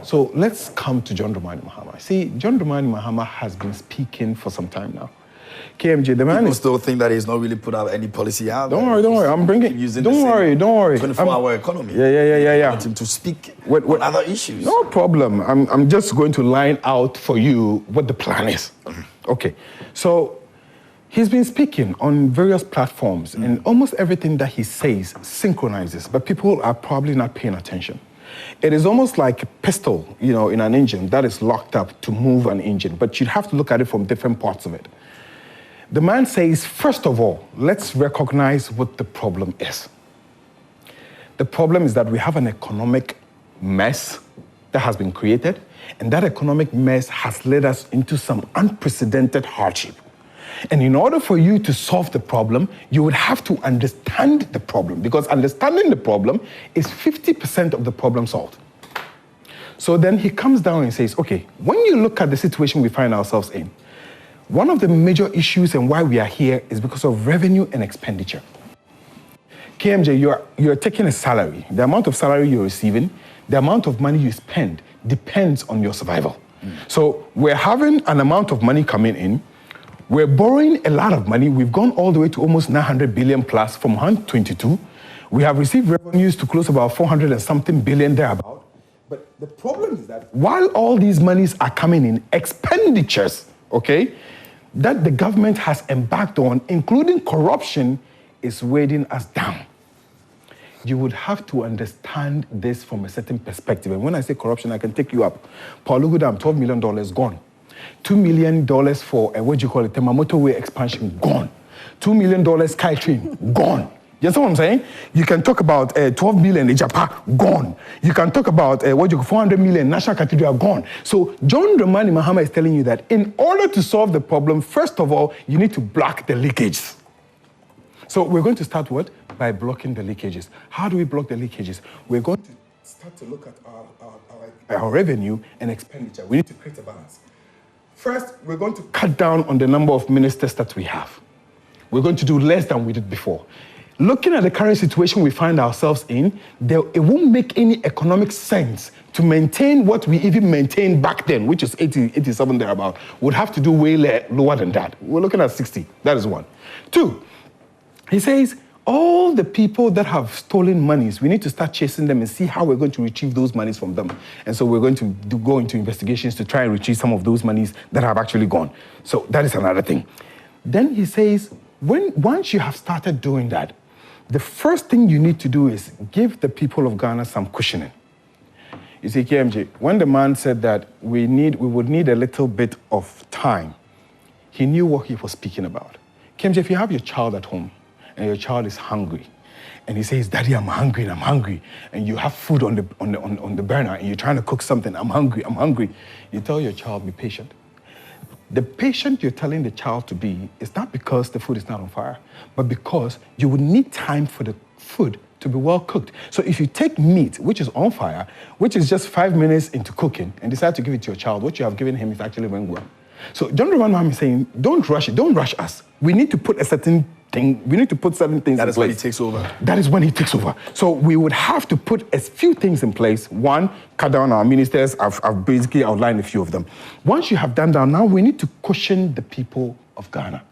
So let's come to John Dramani Mahama. See, John Dramani Mahama has been speaking for some time now. KMJ, the man People still think that he's not really put out any policy out. Don't worry. I'm bringing. Don't worry. 24-hour economy. Yeah. I want him to speak on other issues. No problem. I'm just going to line out for you what the plan is. Okay. So he's been speaking on various platforms, and almost everything that he says synchronizes, but people are probably not paying attention. It is almost like a pistol, you know, in an engine that is locked up to move an engine, but you'd have to look at it from different parts of it. The man says, first of all, let's recognize what the problem is. The problem is that we have an economic mess that has been created, and that economic mess has led us into some unprecedented hardship. And in order for you to solve the problem, you would have to understand the problem, because understanding the problem is 50% of the problem solved. So then he comes down and says, okay, when you look at the situation we find ourselves in, one of the major issues and why we are here is because of revenue and expenditure. KMJ, you're taking a salary. The amount of salary you're receiving, the amount of money you spend depends on your survival. So we're having an amount of money coming in. We're borrowing a lot of money. We've gone all the way to almost 900 billion plus from 122. We have received revenues to close about 400 and something billion thereabout. But the problem is that while all these monies are coming in, expenditures, okay, that the government has embarked on, including corruption, is weighing us down. You would have to understand this from a certain perspective. And when I say corruption, I can take you up. Paul Lugudam, $12 million gone. $2 million for a, the motorway expansion, gone. $2 million SkyTrain, gone. You understand what I'm saying? You can talk about 12 million in Japan, gone. You can talk about 400 million National Cathedral, gone. So John Dramani Mahama is telling you that in order to solve the problem, first of all, you need to block the leakages. So we're going to start what? By blocking the leakages. How do we block the leakages? We're going to start to look at our revenue and expenditure. We need to create a balance. First, we're going to cut down on the number of ministers that we have. We're going to do less than we did before. Looking at the current situation we find ourselves in, it won't make any economic sense to maintain what we even maintained back then, which is 80, 87 thereabout. We'll have to do way lower than that. We're looking at 60. That is one. Two, he says, all the people that have stolen monies, we need to start chasing them and see how we're going to retrieve those monies from them. And so we're going to go into investigations to try and retrieve some of those monies that have actually gone. So that is another thing. Then he says, once you have started doing that, the first thing you need to do is give the people of Ghana some cushioning. You see, KMJ, when the man said that we would need a little bit of time, he knew what he was speaking about. KMJ, if you have your child at home and your child is hungry, and he says, Daddy, I'm hungry, and you have food on the burner, and you're trying to cook something, I'm hungry, you tell your child, be patient. The patient you're telling the child to be is not because the food is not on fire, but because you would need time for the food to be well cooked. So if you take meat, which is on fire, which is just 5 minutes into cooking, and decide to give it to your child, what you have given him is actually went well. So John Dramani is saying, don't rush it, don't rush us. We need to put a certain thing, we need to put certain things in place. That is when he takes over. That is when he takes over. So we would have to put a few things in place. One, cut down our ministers. I've basically outlined a few of them. Once you have done that, now we need to cushion the people of Ghana.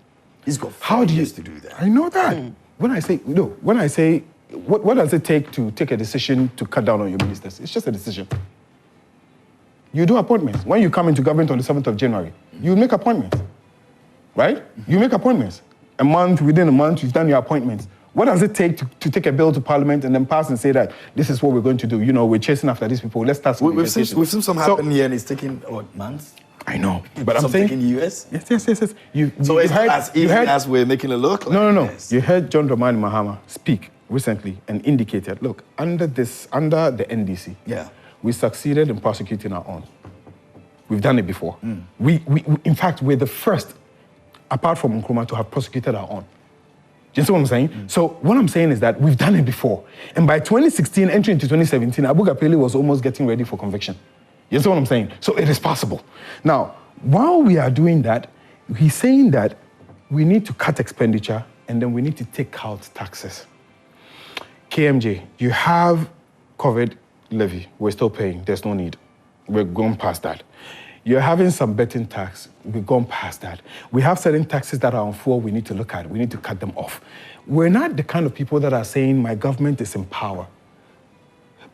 He's got 5 years to do that. I know that. When I say, what does it take to take a decision to cut down on your ministers? It's just a decision. You do appointments. When you come into government on the 7th of January, you make appointments, right? You make appointments. Within a month, you've done your appointments. What does it take to take a bill to Parliament and then pass and say that this is what we're going to do? You know, we're chasing after these people. Let's start some We've seen some happen here, and it's taking, months? I know, but I'm Some saying... taking years? Yes. So it's not as easy as we're making it look like. No. Yes. You heard John Dramani Mahama speak recently and indicated, look, under the NDC, we succeeded in prosecuting our own. We've done it before. We in fact, we're the first, apart from Nkrumah, to have prosecuted our own. Do you see what I'm saying? So what I'm saying is that we've done it before. And by 2016, entering into 2017, Abu Gapeli was almost getting ready for conviction. You see what I'm saying? So it is possible. Now, while we are doing that, he's saying that we need to cut expenditure and then we need to take out taxes. KMJ, you have COVID levy. We're still paying. There's no need. We're going past that. You're having some betting tax. We've gone past that. We have certain taxes that are on fuel we need to look at. We need to cut them off. We're not the kind of people that are saying my government is in power.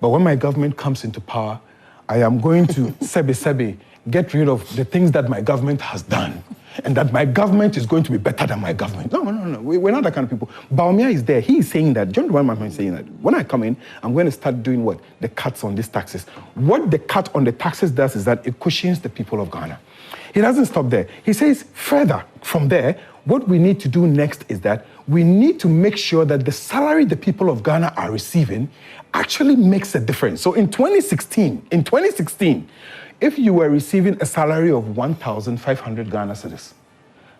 But when my government comes into power, I am going to sebe, get rid of the things that my government has done. And that my government is going to be better than my government. No. We're not that kind of people. Baumia is there. He is saying that. John Dramani is saying that. When I come in, I'm going to start doing what? The cuts on these taxes. What the cut on the taxes does is that it cushions the people of Ghana. He doesn't stop there. He says further from there, what we need to do next is that we need to make sure that the salary the people of Ghana are receiving actually makes a difference. So in 2016, if you were receiving a salary of 1,500 Ghana cedis,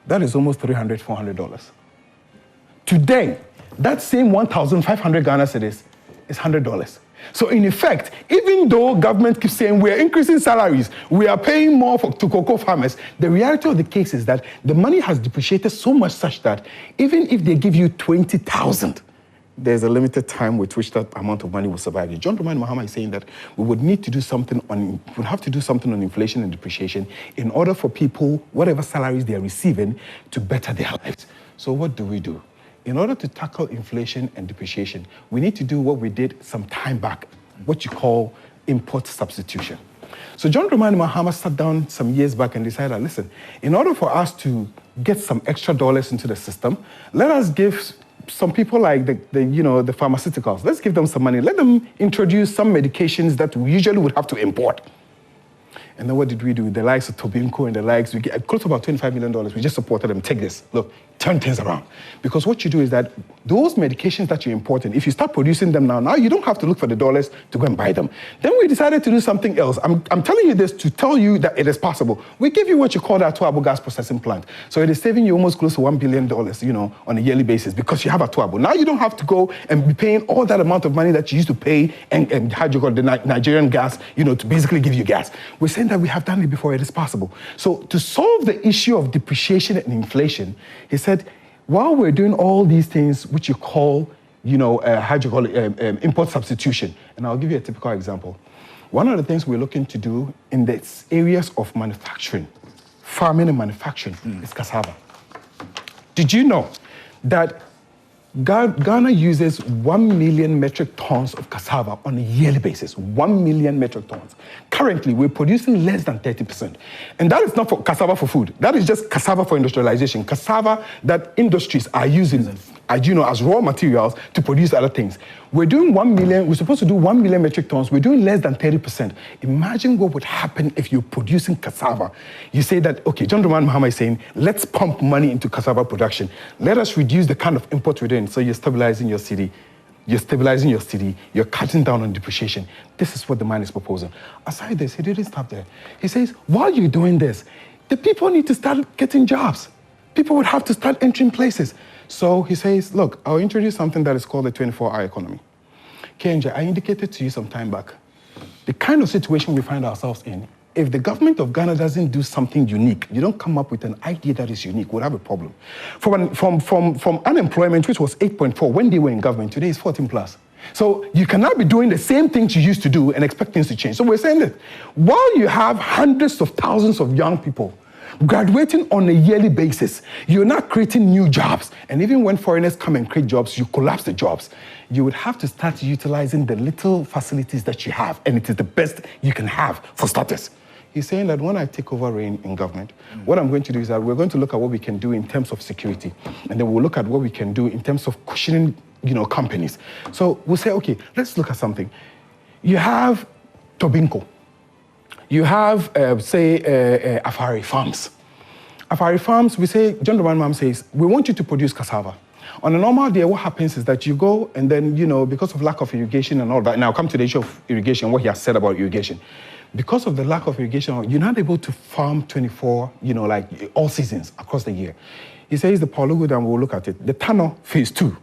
that is almost $300, $400. Today, that same 1,500 Ghana cedis is $100. So in effect, even though government keeps saying we're increasing salaries, we are paying more to cocoa farmers, the reality of the case is that the money has depreciated so much such that even if they give you 20,000, there's a limited time with which that amount of money will survive you. John Dramani Mahama is saying that we would have to do something on inflation and depreciation in order for people, whatever salaries they are receiving, to better their lives. So what do? In order to tackle inflation and depreciation, we need to do what we did some time back, what you call import substitution. So John Dramani Mahama sat down some years back and decided, listen, in order for us to get some extra dollars into the system, let us give some people like the pharmaceuticals, let's give them some money. Let them introduce some medications that we usually would have to import. And then what did we do? The likes of Tobinco and the likes, we get close to about $25 million. We just supported them. Take this. Look, turn things around. Because what you do is that those medications that you're importing, if you start producing them now you don't have to look for the dollars to go and buy them. Then we decided to do something else. I'm telling you this to tell you that it is possible. We give you what you call the Atuabo gas processing plant. So it is saving you almost close to $1 billion, on a yearly basis because you have Atuabo. Now you don't have to go and be paying all that amount of money that you used to pay and how do you call it, the Nigerian gas, to basically give you gas. We're saying that we have done it before, it is possible. So to solve the issue of depreciation and inflation, he said, while we're doing all these things, which you call, import substitution, and I'll give you a typical example. One of the things we're looking to do in the areas of manufacturing, farming and manufacturing, is cassava. Did you know that Ghana uses 1 million metric tons of cassava on a yearly basis? 1 million metric tons. Currently, we're producing less than 30%. And that is not for cassava for food. That is just cassava for industrialization. Cassava that industries are using as raw materials to produce other things. We're doing 1 million, we're supposed to do 1 million metric tons, we're doing less than 30%. Imagine what would happen if you're producing cassava. You say that, okay, John Dramani Mahama is saying, let's pump money into cassava production. Let us reduce the kind of import we're doing, so you're stabilizing your city. You're cutting down on depreciation. This is what the man is proposing. Aside this, he didn't stop there. He says, while you're doing this, the people need to start getting jobs. People would have to start entering places. So he says, look, I'll introduce something that is called the 24-hour economy. KMJ, I indicated to you some time back, the kind of situation we find ourselves in, if the government of Ghana doesn't do something unique, you don't come up with an idea that is unique, we'll have a problem. From unemployment, which was 8.4 when they were in government, today is 14 plus. So you cannot be doing the same things you used to do and expect things to change. So we're saying that while you have hundreds of thousands of young people graduating on a yearly basis, you're not creating new jobs. And even when foreigners come and create jobs, you collapse the jobs. You would have to start utilizing the little facilities that you have, and it is the best you can have for starters. He's saying that when I take over reign in government, what I'm going to do is that we're going to look at what we can do in terms of security, and then we'll look at what we can do in terms of cushioning, companies. So we'll say, okay, let's look at something. You have Tobinco. You have, Afari Farms. Afari Farms, we say, John Dramani Mahama says, we want you to produce cassava. On a normal day, what happens is that you go and then, because of lack of irrigation and all that, now I'll come to the issue of irrigation, what he has said about irrigation. Because of the lack of irrigation, you're not able to farm 24, all seasons across the year. He says the Paulugu Dam, we'll look at it. The Tano Phase 2,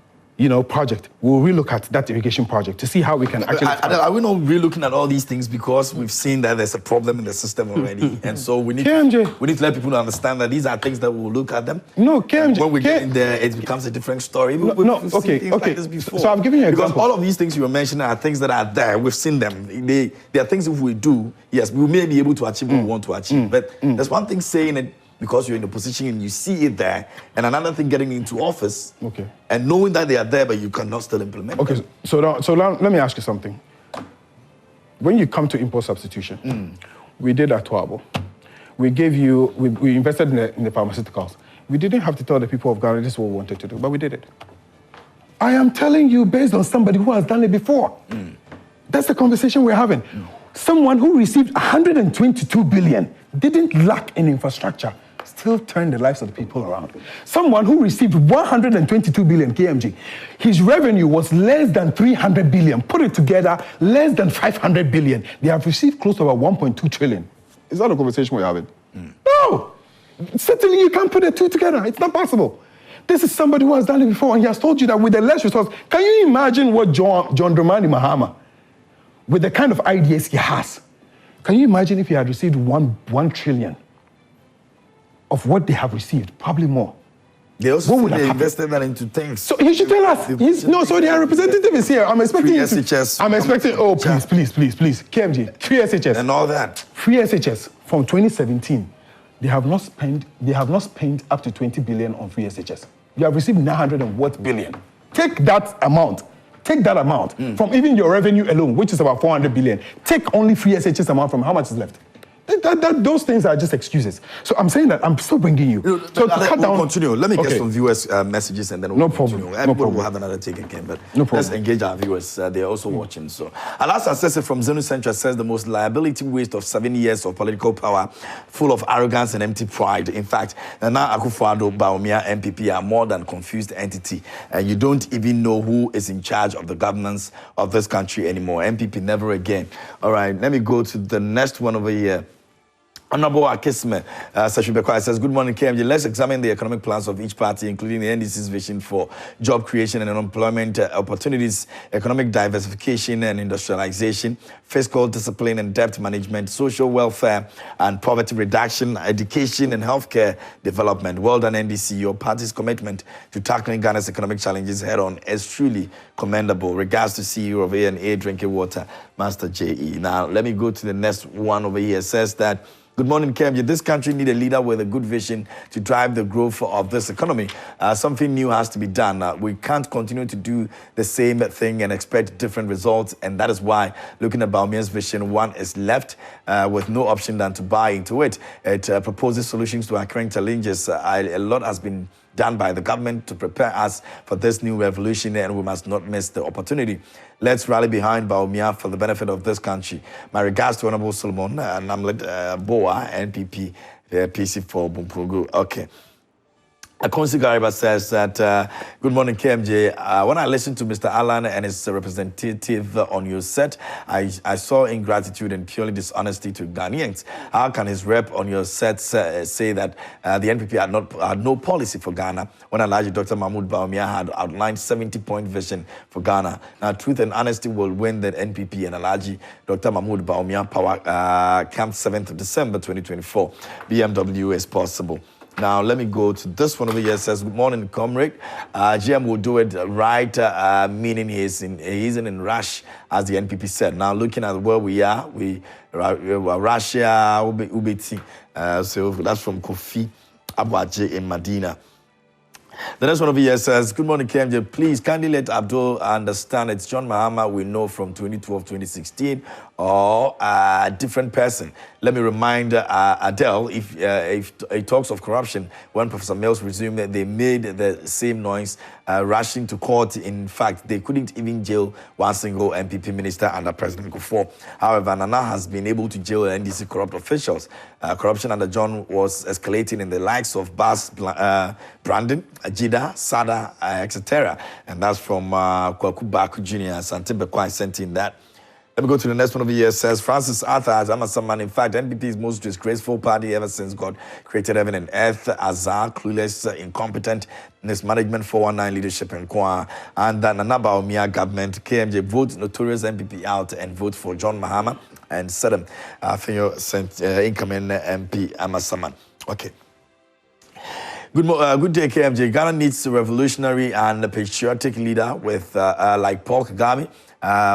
project, we'll relook at that irrigation project to see how we can actually... Are we not relooking at all these things because we've seen that there's a problem in the system already? And so we need to let people understand that these are things that we'll look at them. No, KMJ... When we get in there, it becomes a different story. We've seen things like this before. So I'm giving you an example. Because all of these things you were mentioning are things that are there. We've seen them. They are things if we do, yes, we may be able to achieve what we want to achieve. But there's one thing saying it because you're in a position and you see it there, and another thing getting into office and knowing that they are there, but you cannot still implement them. So now, let me ask you something. When you come to import substitution, we did at Tuabo. We invested in the pharmaceuticals. We didn't have to tell the people of Ghana this is what we wanted to do, but we did it. I am telling you based on somebody who has done it before. That's the conversation we're having. Someone who received 122 billion, didn't lack in infrastructure, still turned the lives of the people around. Someone who received 122 billion KMG, his revenue was less than 300 billion. Put it together, less than 500 billion. They have received close to about 1.2 trillion. Is that a conversation we're having? No! Certainly you can't put the two together. It's not possible. This is somebody who has done it before, and he has told you that with the less resources, can you imagine what John Dramani Mahama, with the kind of ideas he has, can you imagine if he had received 1 trillion of what they have received? Probably more. They also invested that into things. So he should tell us. So their representative is here. I'm expecting SHS. I'm expecting, please. KMG, free SHS. And all that. Free SHS from 2017. They have not spent up to 20 billion on free SHS. You have received 900 and what billion. Take that amount from even your revenue alone, which is about 400 billion. Take only free SHS amount from how much is left. Those things are just excuses. So I'm saying that I'm still bringing you. So we'll continue. Let me get some viewers' messages and then we'll continue. Everybody will have another take again, but let's engage our viewers. They're also watching. So Alassa Sese from Zenu Central says the most liability waste of 7 years of political power, full of arrogance and empty pride. In fact, Nana Akufo-Addo, Bawumia, NPP are more than confused entity, and you don't even know who is in charge of the governance of this country anymore. NPP never again. All right, let me go to the next one over here. Honorable Akisme Sashubekwa says, good morning, KMG. Let's examine the economic plans of each party, including the NDC's vision for job creation and employment opportunities, economic diversification and industrialization, fiscal discipline and debt management, social welfare and poverty reduction, education and healthcare development. Well done, NDC. Your party's commitment to tackling Ghana's economic challenges head-on is truly commendable. Regards to CEO of A&A Drinking Water, Master J.E. Now, let me go to the next one over here. It says that, good morning, KMG. This country needs a leader with a good vision to drive the growth of this economy. Something new has to be done. We can't continue to do the same thing and expect different results. And that is why, looking at Bawumia's vision, one is left with no option than to buy into it. It proposes solutions to our current challenges. A lot has been done by the government to prepare us for this new revolution, and we must not miss the opportunity. Let's rally behind Bawumia for the benefit of this country. My regards to Honorable Solomon Namlet Boa, NPP, PC for Bumpugu. Okay. Akonsi Gariba says that, good morning, KMJ. When I listened to Mr. Alan and his representative on your set, I saw ingratitude and purely dishonesty to Ghanaians. How can his rep on your set say that the NPP had no policy for Ghana when Alhaji Dr. Mahmoud Bawumia had outlined 70-point vision for Ghana? Now, truth and honesty will win the NPP and Alhaji Dr. Mahmoud Bawumia power camp 7th of December 2024. BMW is possible. Now, let me go to this one over here. It says, good morning, comrade. GM will do it right, meaning he isn't in rush, as the NPP said. Now, looking at where we are, Russia, Ubiti. So that's from Kofi Abwaje in Medina. The next one over here says, good morning, KMJ. Please kindly let Abdul understand it's John Mahama we know from 2012, 2016, or a different person. Let me remind Adele, if he talks of corruption, when Professor Mills resumed, they made the same noise, rushing to court. In fact, they couldn't even jail one single NPP minister under President Kufuor. However, Nana has been able to jail NDC corrupt officials. Corruption under John was escalating in the likes of Bas Brandon, Jida, Sada, etc. And that's from Kwaku Baku Jr. Santibe Kwai sent in that. Let me go to the next one over here. It says, Francis Arthur as Amasaman. In fact, NPP's most disgraceful party ever since God created heaven and earth. Azar, clueless, incompetent, mismanagement, 419 leadership, and that Nana Bawumia government. KMJ vote notorious NPP out and vote for John Mahama and Sedem. Incoming MP Amasaman. Okay. Good day, KMJ. Ghana needs a revolutionary and a patriotic leader with like Paul Kagame,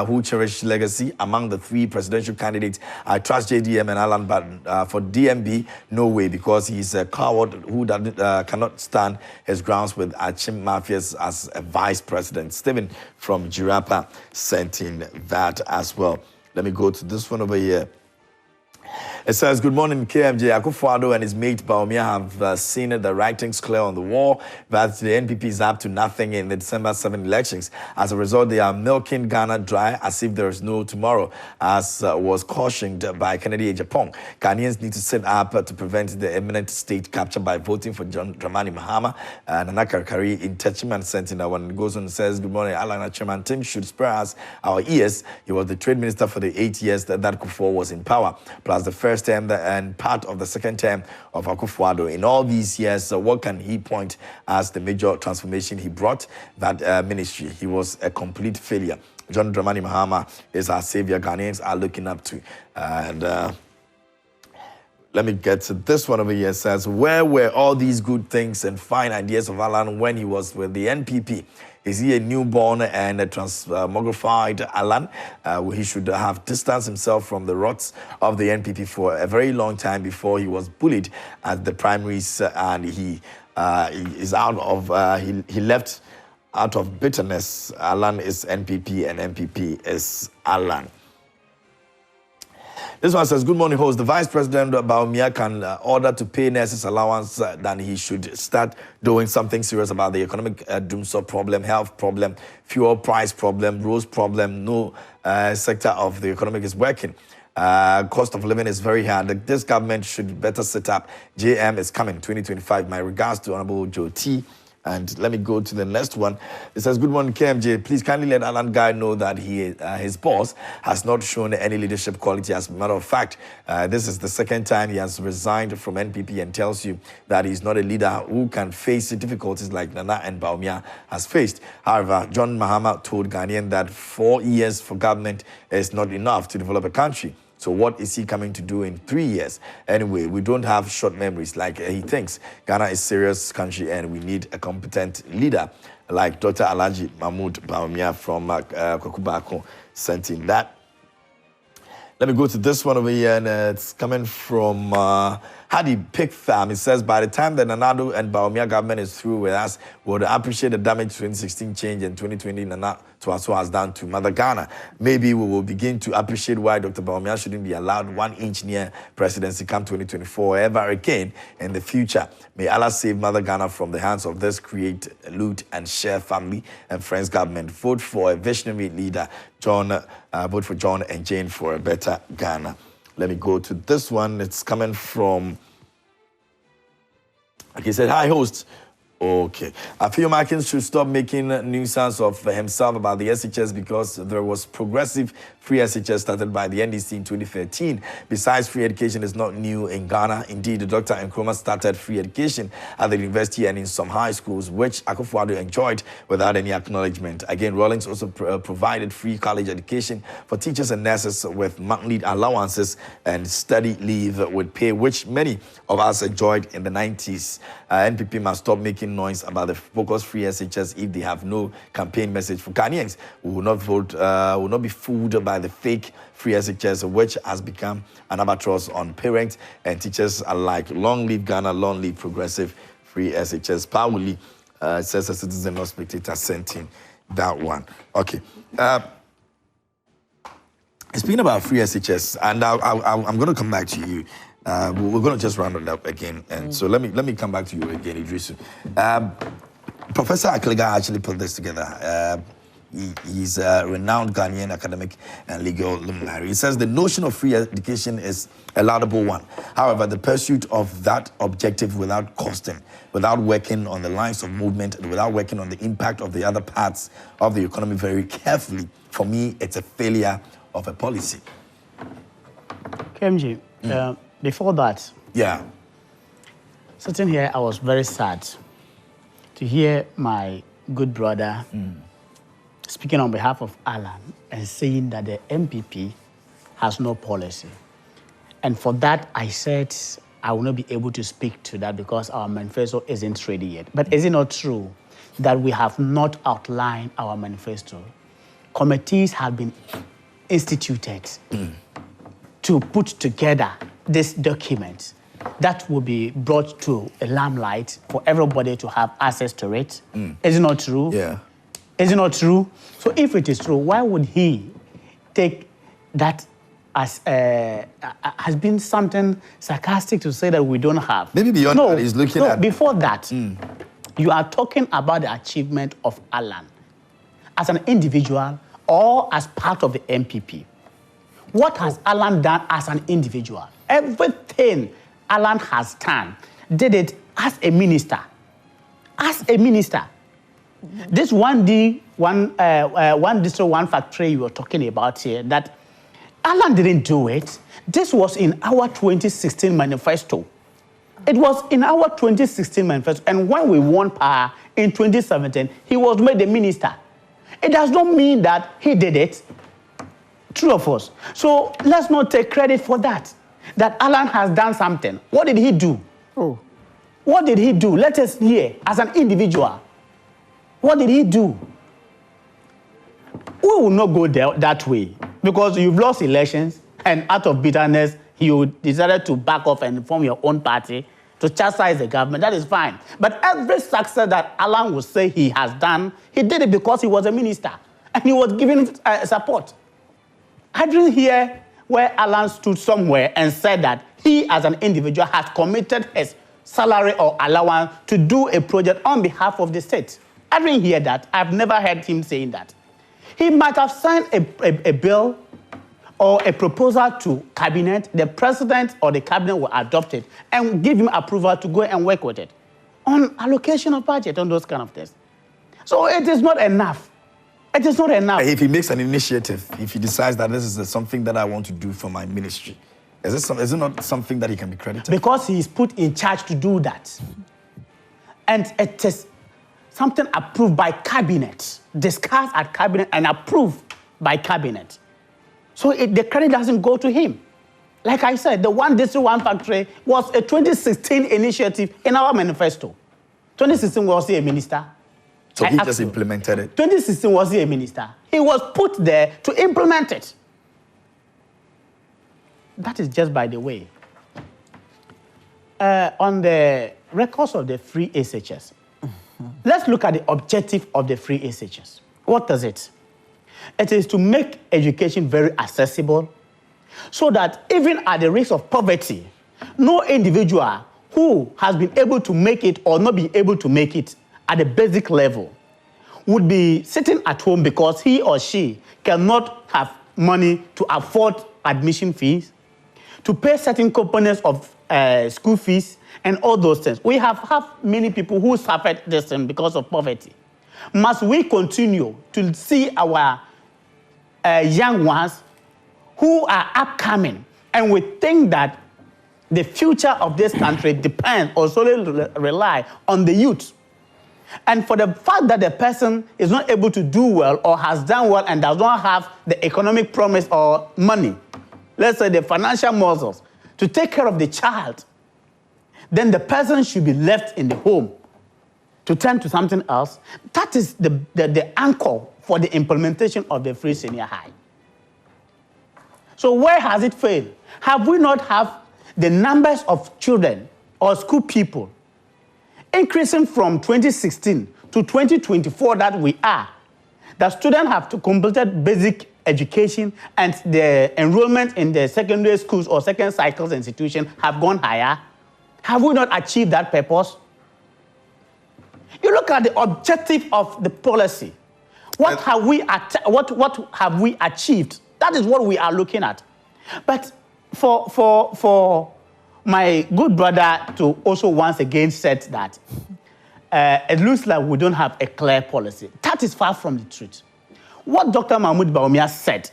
who cherish legacy. Among the three presidential candidates, I trust JDM and Alan, but for DMB, no way, because he's a coward who cannot stand his grounds with Achim Mafias as a vice president. Stephen from Jirapa sent in that as well. Let me go to this one over here. It says, good morning, KMJ. Akufo-Addo and his mate Bawumia have seen the writings clear on the wall that the NPP is up to nothing in the December 7 elections. As a result, they are milking Ghana dry as if there is no tomorrow, as was cautioned by Kennedy Ejapong. Ghanaians need to sit up to prevent the imminent state capture by voting for John Dramani Mahama. Nana Karkari in Techiman Sentinel, when it goes on and says, good morning, Alan Chairman Tim should spare us our ears. He was the trade minister for the 8 years that Kufuor was in power, plus the first term and part of the second term of Akufo-Addo. In all these years, what can he point as the major transformation he brought that ministry? He was a complete failure. John Dramani Mahama is our savior. Ghanaians are looking up to. And let me get to this one over here. It says, where were all these good things and fine ideas of Alan when he was with the NPP? Is he a newborn and a transmogrified Alan? He should have distanced himself from the rots of the NPP for a very long time before he was bullied at the primaries, and he is out of, he left out of bitterness. Alan is NPP and NPP is Alan. This one says, good morning, host. The Vice President Bawumia can order to pay nurses allowance, then he should start doing something serious about the economic doomsday problem, health problem, fuel price problem, roads problem. No sector of the economic is working. Cost of living is very high. This government should better set up. JM is coming, 2025. My regards to Honorable Joe T. And let me go to the next one. It says, good morning, KMJ. Please kindly let Alan Guy know that his boss has not shown any leadership quality. As a matter of fact, this is the second time he has resigned from NPP and tells you that he's not a leader who can face difficulties like Nana and Bawumia has faced. However, John Mahama told Ghanaian that 4 years for government is not enough to develop a country. So what is he coming to do in 3 years? Anyway, we don't have short memories like he thinks. Ghana is a serious country and we need a competent leader like Dr. Alhaji Mahmoud Bawumia from Kwakubako sent in that. Let me go to this one over here, and it's coming from Hadi Pick Farm, it says, by the time the Nanado and Baumia government is through with us, we would appreciate the damage 2016 change and 2020 Nana Tuaso has done to Mother Ghana. Maybe we will begin to appreciate why Dr. Baumia shouldn't be allowed 1 inch near presidency come 2024 ever again in the future. May Allah save Mother Ghana from the hands of this create, loot, and share family and friends government. Vote for a visionary leader, vote for John and Jane for a better Ghana. Let me go to this one. It's coming from, he said, hi, host. Okay. I feel Markins should stop making nuisance of himself about the SHS because there was progressive free SHS started by the NDC in 2013. Besides, free education is not new in Ghana. Indeed, Dr. Nkrumah started free education at the university and in some high schools, which Akufo-Addo enjoyed without any acknowledgement. Again, Rawlings also provided free college education for teachers and nurses with monthly allowances and study leave with pay, which many of us enjoyed in the 90s. NPP must stop making noise about the focused free SHS if they have no campaign message for Ghanaians. We will not vote, will not be fooled by the fake free SHS, which has become an albatross on parents and teachers alike. Long live Ghana, long live progressive free SHS. Powerly says a citizen, not spectator, sent in that one. Okay. Speaking about free SHS, and I'm going to come back to you. We're going to just round it up again, and so let me come back to you again, Idrisu. Professor Akliga actually put this together. He's a renowned Ghanaian academic and legal luminary. He says the notion of free education is a laudable one. However, the pursuit of that objective without costing, without working on the lines of movement, and without working on the impact of the other parts of the economy very carefully, for me, it's a failure of a policy. KMG, before that, sitting here, I was very sad to hear my good brother speaking on behalf of Alan and saying that the NPP has no policy. And for that, I said I will not be able to speak to that because our manifesto isn't ready yet. But is it not true that we have not outlined our manifesto? Committees have been instituted to put together this document that will be brought to a limelight for everybody to have access to it. Is it not true? Yeah. Is it not true? So if it is true, why would he take that as has been something sarcastic to say that we don't have? Maybe beyond that, he's looking at... Before that, you are talking about the achievement of Alan as an individual or as part of the NPP. What has Alan done as an individual? Everything Alan has done, did it as a minister. As a minister. This 1D, one district, one factory you were talking about here, that Alan didn't do it. This was in our 2016 manifesto. It was in our 2016 manifesto. And when we won power in 2017, he was made the minister. It does not mean that he did it. True of us. So let's not take credit for that. That Alan has done something. What did he do? What did he do? Let us hear as an individual. What did he do? We will not go there that way because you've lost elections and out of bitterness, you decided to back off and form your own party to chastise the government. That is fine. But every success that Alan will say he has done, he did it because he was a minister and he was given support. I didn't hear where Alan stood somewhere and said that he as an individual has committed his salary or allowance to do a project on behalf of the state. I didn't hear that. I've never heard him saying that. He might have signed a bill or a proposal to cabinet. The president or the cabinet will adopt it and give him approval to go and work with it on allocation of budget, on those kind of things. So it is not enough. It is not enough. If he makes an initiative, if he decides that this is something that I want to do for my ministry, is it not something that he can be credited? Because he is put in charge to do that. And it is something approved by cabinet, discussed at cabinet and approved by cabinet. So the credit doesn't go to him. Like I said, the one district, one factory was a 2016 initiative in our manifesto. 2016 was he a minister? So he just implemented it? 2016 was he a minister? He was put there to implement it. That is just by the way. on the records of the free SHS, let's look at the objective of the free SHS. What does it? It is to make education very accessible so that even at the risk of poverty, no individual who has been able to make it or not be able to make it at the basic level would be sitting at home because he or she cannot have money to afford admission fees, to pay certain components of school fees, and all those things. We have many people who suffered this thing because of poverty. Must we continue to see our young ones who are upcoming, and we think that the future of this country depends or solely rely on the youth? And for the fact that the person is not able to do well or has done well and does not have the economic promise or money, let's say the financial muscles, to take care of the child, then the person should be left in the home to turn to something else. That is the anchor for the implementation of the free senior high. So where has it failed? Have we not have the numbers of children or school people increasing from 2016 to 2024 that we are? The students have to complete basic education and the enrollment in the secondary schools or second cycles institutions have gone higher. Have we not achieved that purpose? You look at the objective of the policy. What have we achieved? That is what we are looking at. But for my good brother to also once again said that it looks like we don't have a clear policy. That is far from the truth. What Dr. Mahmoud Bawumia said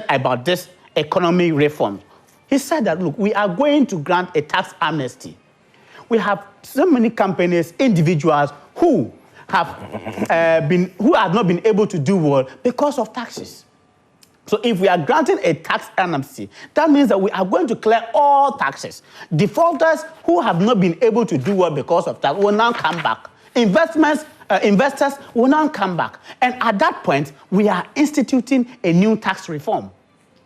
about this economy reform, he said that, look, we are going to grant a tax amnesty. We have so many companies, individuals who have not been able to do well because of taxes. So if we are granting a tax amnesty, that means that we are going to clear all taxes. Defaulters who have not been able to do well because of that will now come back. Investors will now come back. And at that point, we are instituting a new tax reform.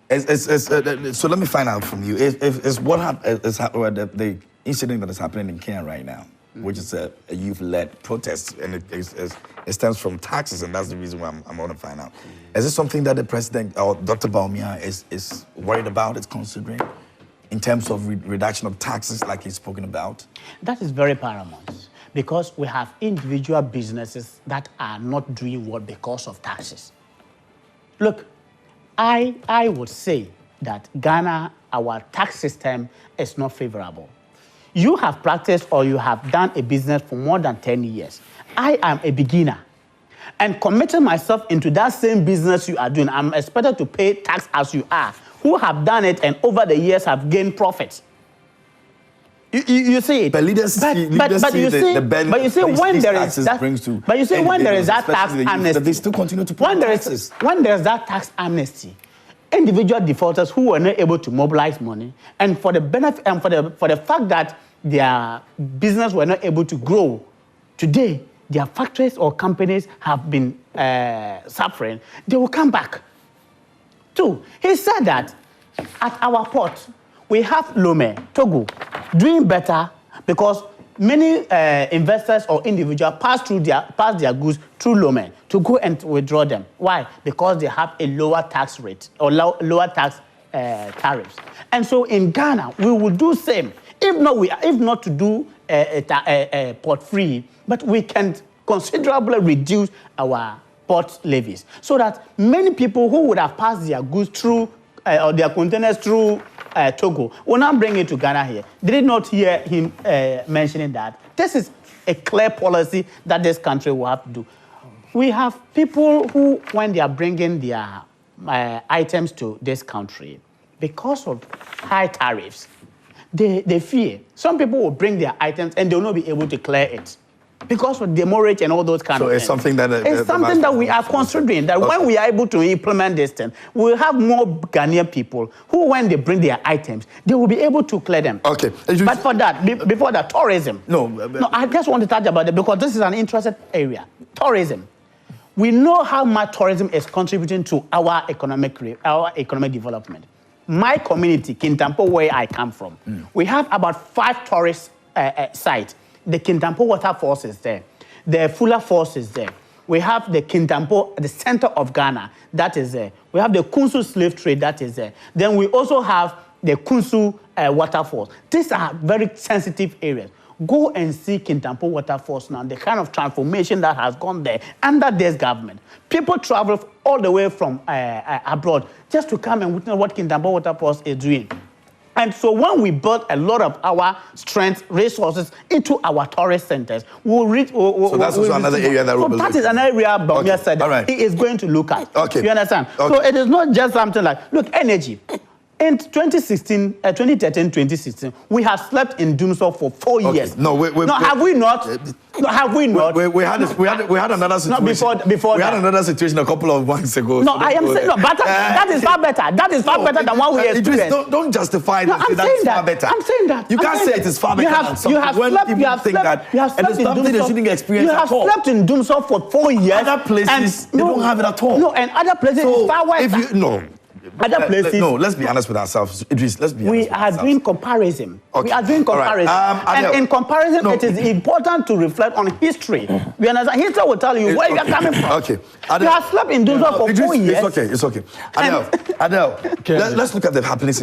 So let me find out from you. The incident that is happening in Kenya right now, which is a youth-led protest, and it stems from taxes, and that's the reason why I'm going to find out. Is this something that the president or Dr. Bawumia is worried about, is considering, in terms of reduction of taxes like he's spoken about? That is very paramount, because we have individual businesses that are not doing well because of taxes. Look, I would say that Ghana, our tax system is not favorable. You have practiced or you have done a business for more than 10 years. I am a beginner and committing myself into that same business you are doing. I'm expected to pay tax as you are, who have done it and over the years have gained profits. You see it. But you see when there is that tax amnesty, they still continue to pay taxes. When there is that tax amnesty, individual defaulters who were not able to mobilize money, and for the benefit and for the fact that their business were not able to grow, today their factories or companies have been suffering, they will come back. Two, he said that at our port, we have Lome, Togo, doing better because many investors or individuals pass their goods through Lome to go and withdraw them. Why? Because they have a lower tax rate or lower tax tariffs. And so in Ghana, we will do same. If not to do a port free, but we can considerably reduce our port levies so that many people who would have passed their goods through or their containers through Togo will now bring it to Ghana here. Did not hear him mentioning that? This is a clear policy that this country will have to do. We have people who, when they are bringing their items to this country, because of high tariffs, they fear. Some people will bring their items and they will not be able to clear it because of demurrage and all those kind of things. So it's something that we are considering, that when we are able to implement this thing, we'll have more Ghanaian people who, when they bring their items, they will be able to clear them. Okay. But for that, before that, tourism. No, I just want to touch about it because this is an interesting area. Tourism. We know how much tourism is contributing to our economic development. my community, Kintampo, where I come from, we have about 5 tourist sites. The Kintampo Waterfalls is there. The Fula Falls is there. We have the Kintampo, the center of Ghana, that is there. We have the Kunsu slave trade, that is there. Then we also have the Kunsu waterfalls. These are very sensitive areas. Go and see Kintampo Waterfalls now, the kind of transformation that has gone there under this government. People travel all the way from abroad just to come and witness what Kintampo Waterfalls is doing. And so when we build a lot of our strength, resources into our tourist centers, we'll reach... So that's also another area that we'll... So that is an area Bawumia said he is going to look at. Okay. You understand? Okay. So it is not just something like, look, energy. In 2013-2016, we have slept in Dumsor for 4 years. No, have we not? No, have we not? We had another situation. Not before we had another situation a couple of months ago. No, so I am saying, no, but that is far better. That is far better than what we experienced. Don't justify that. No, I'm saying that. Far better. I'm saying that. You can't say it is far better than something. You have slept in Dumsor for 4 years. Other places, they don't have it at all. No, and other places is far worse. Other places. No, let's be honest with ourselves. Idris, let's be honest. We are doing comparison. Okay. We are doing comparison. Right. And in comparison, it is important to reflect on history. You understand? History will tell you where you are coming from. Okay. You have slept in Dumsor for 4 years. It's okay. Adele, let's look at the happenings in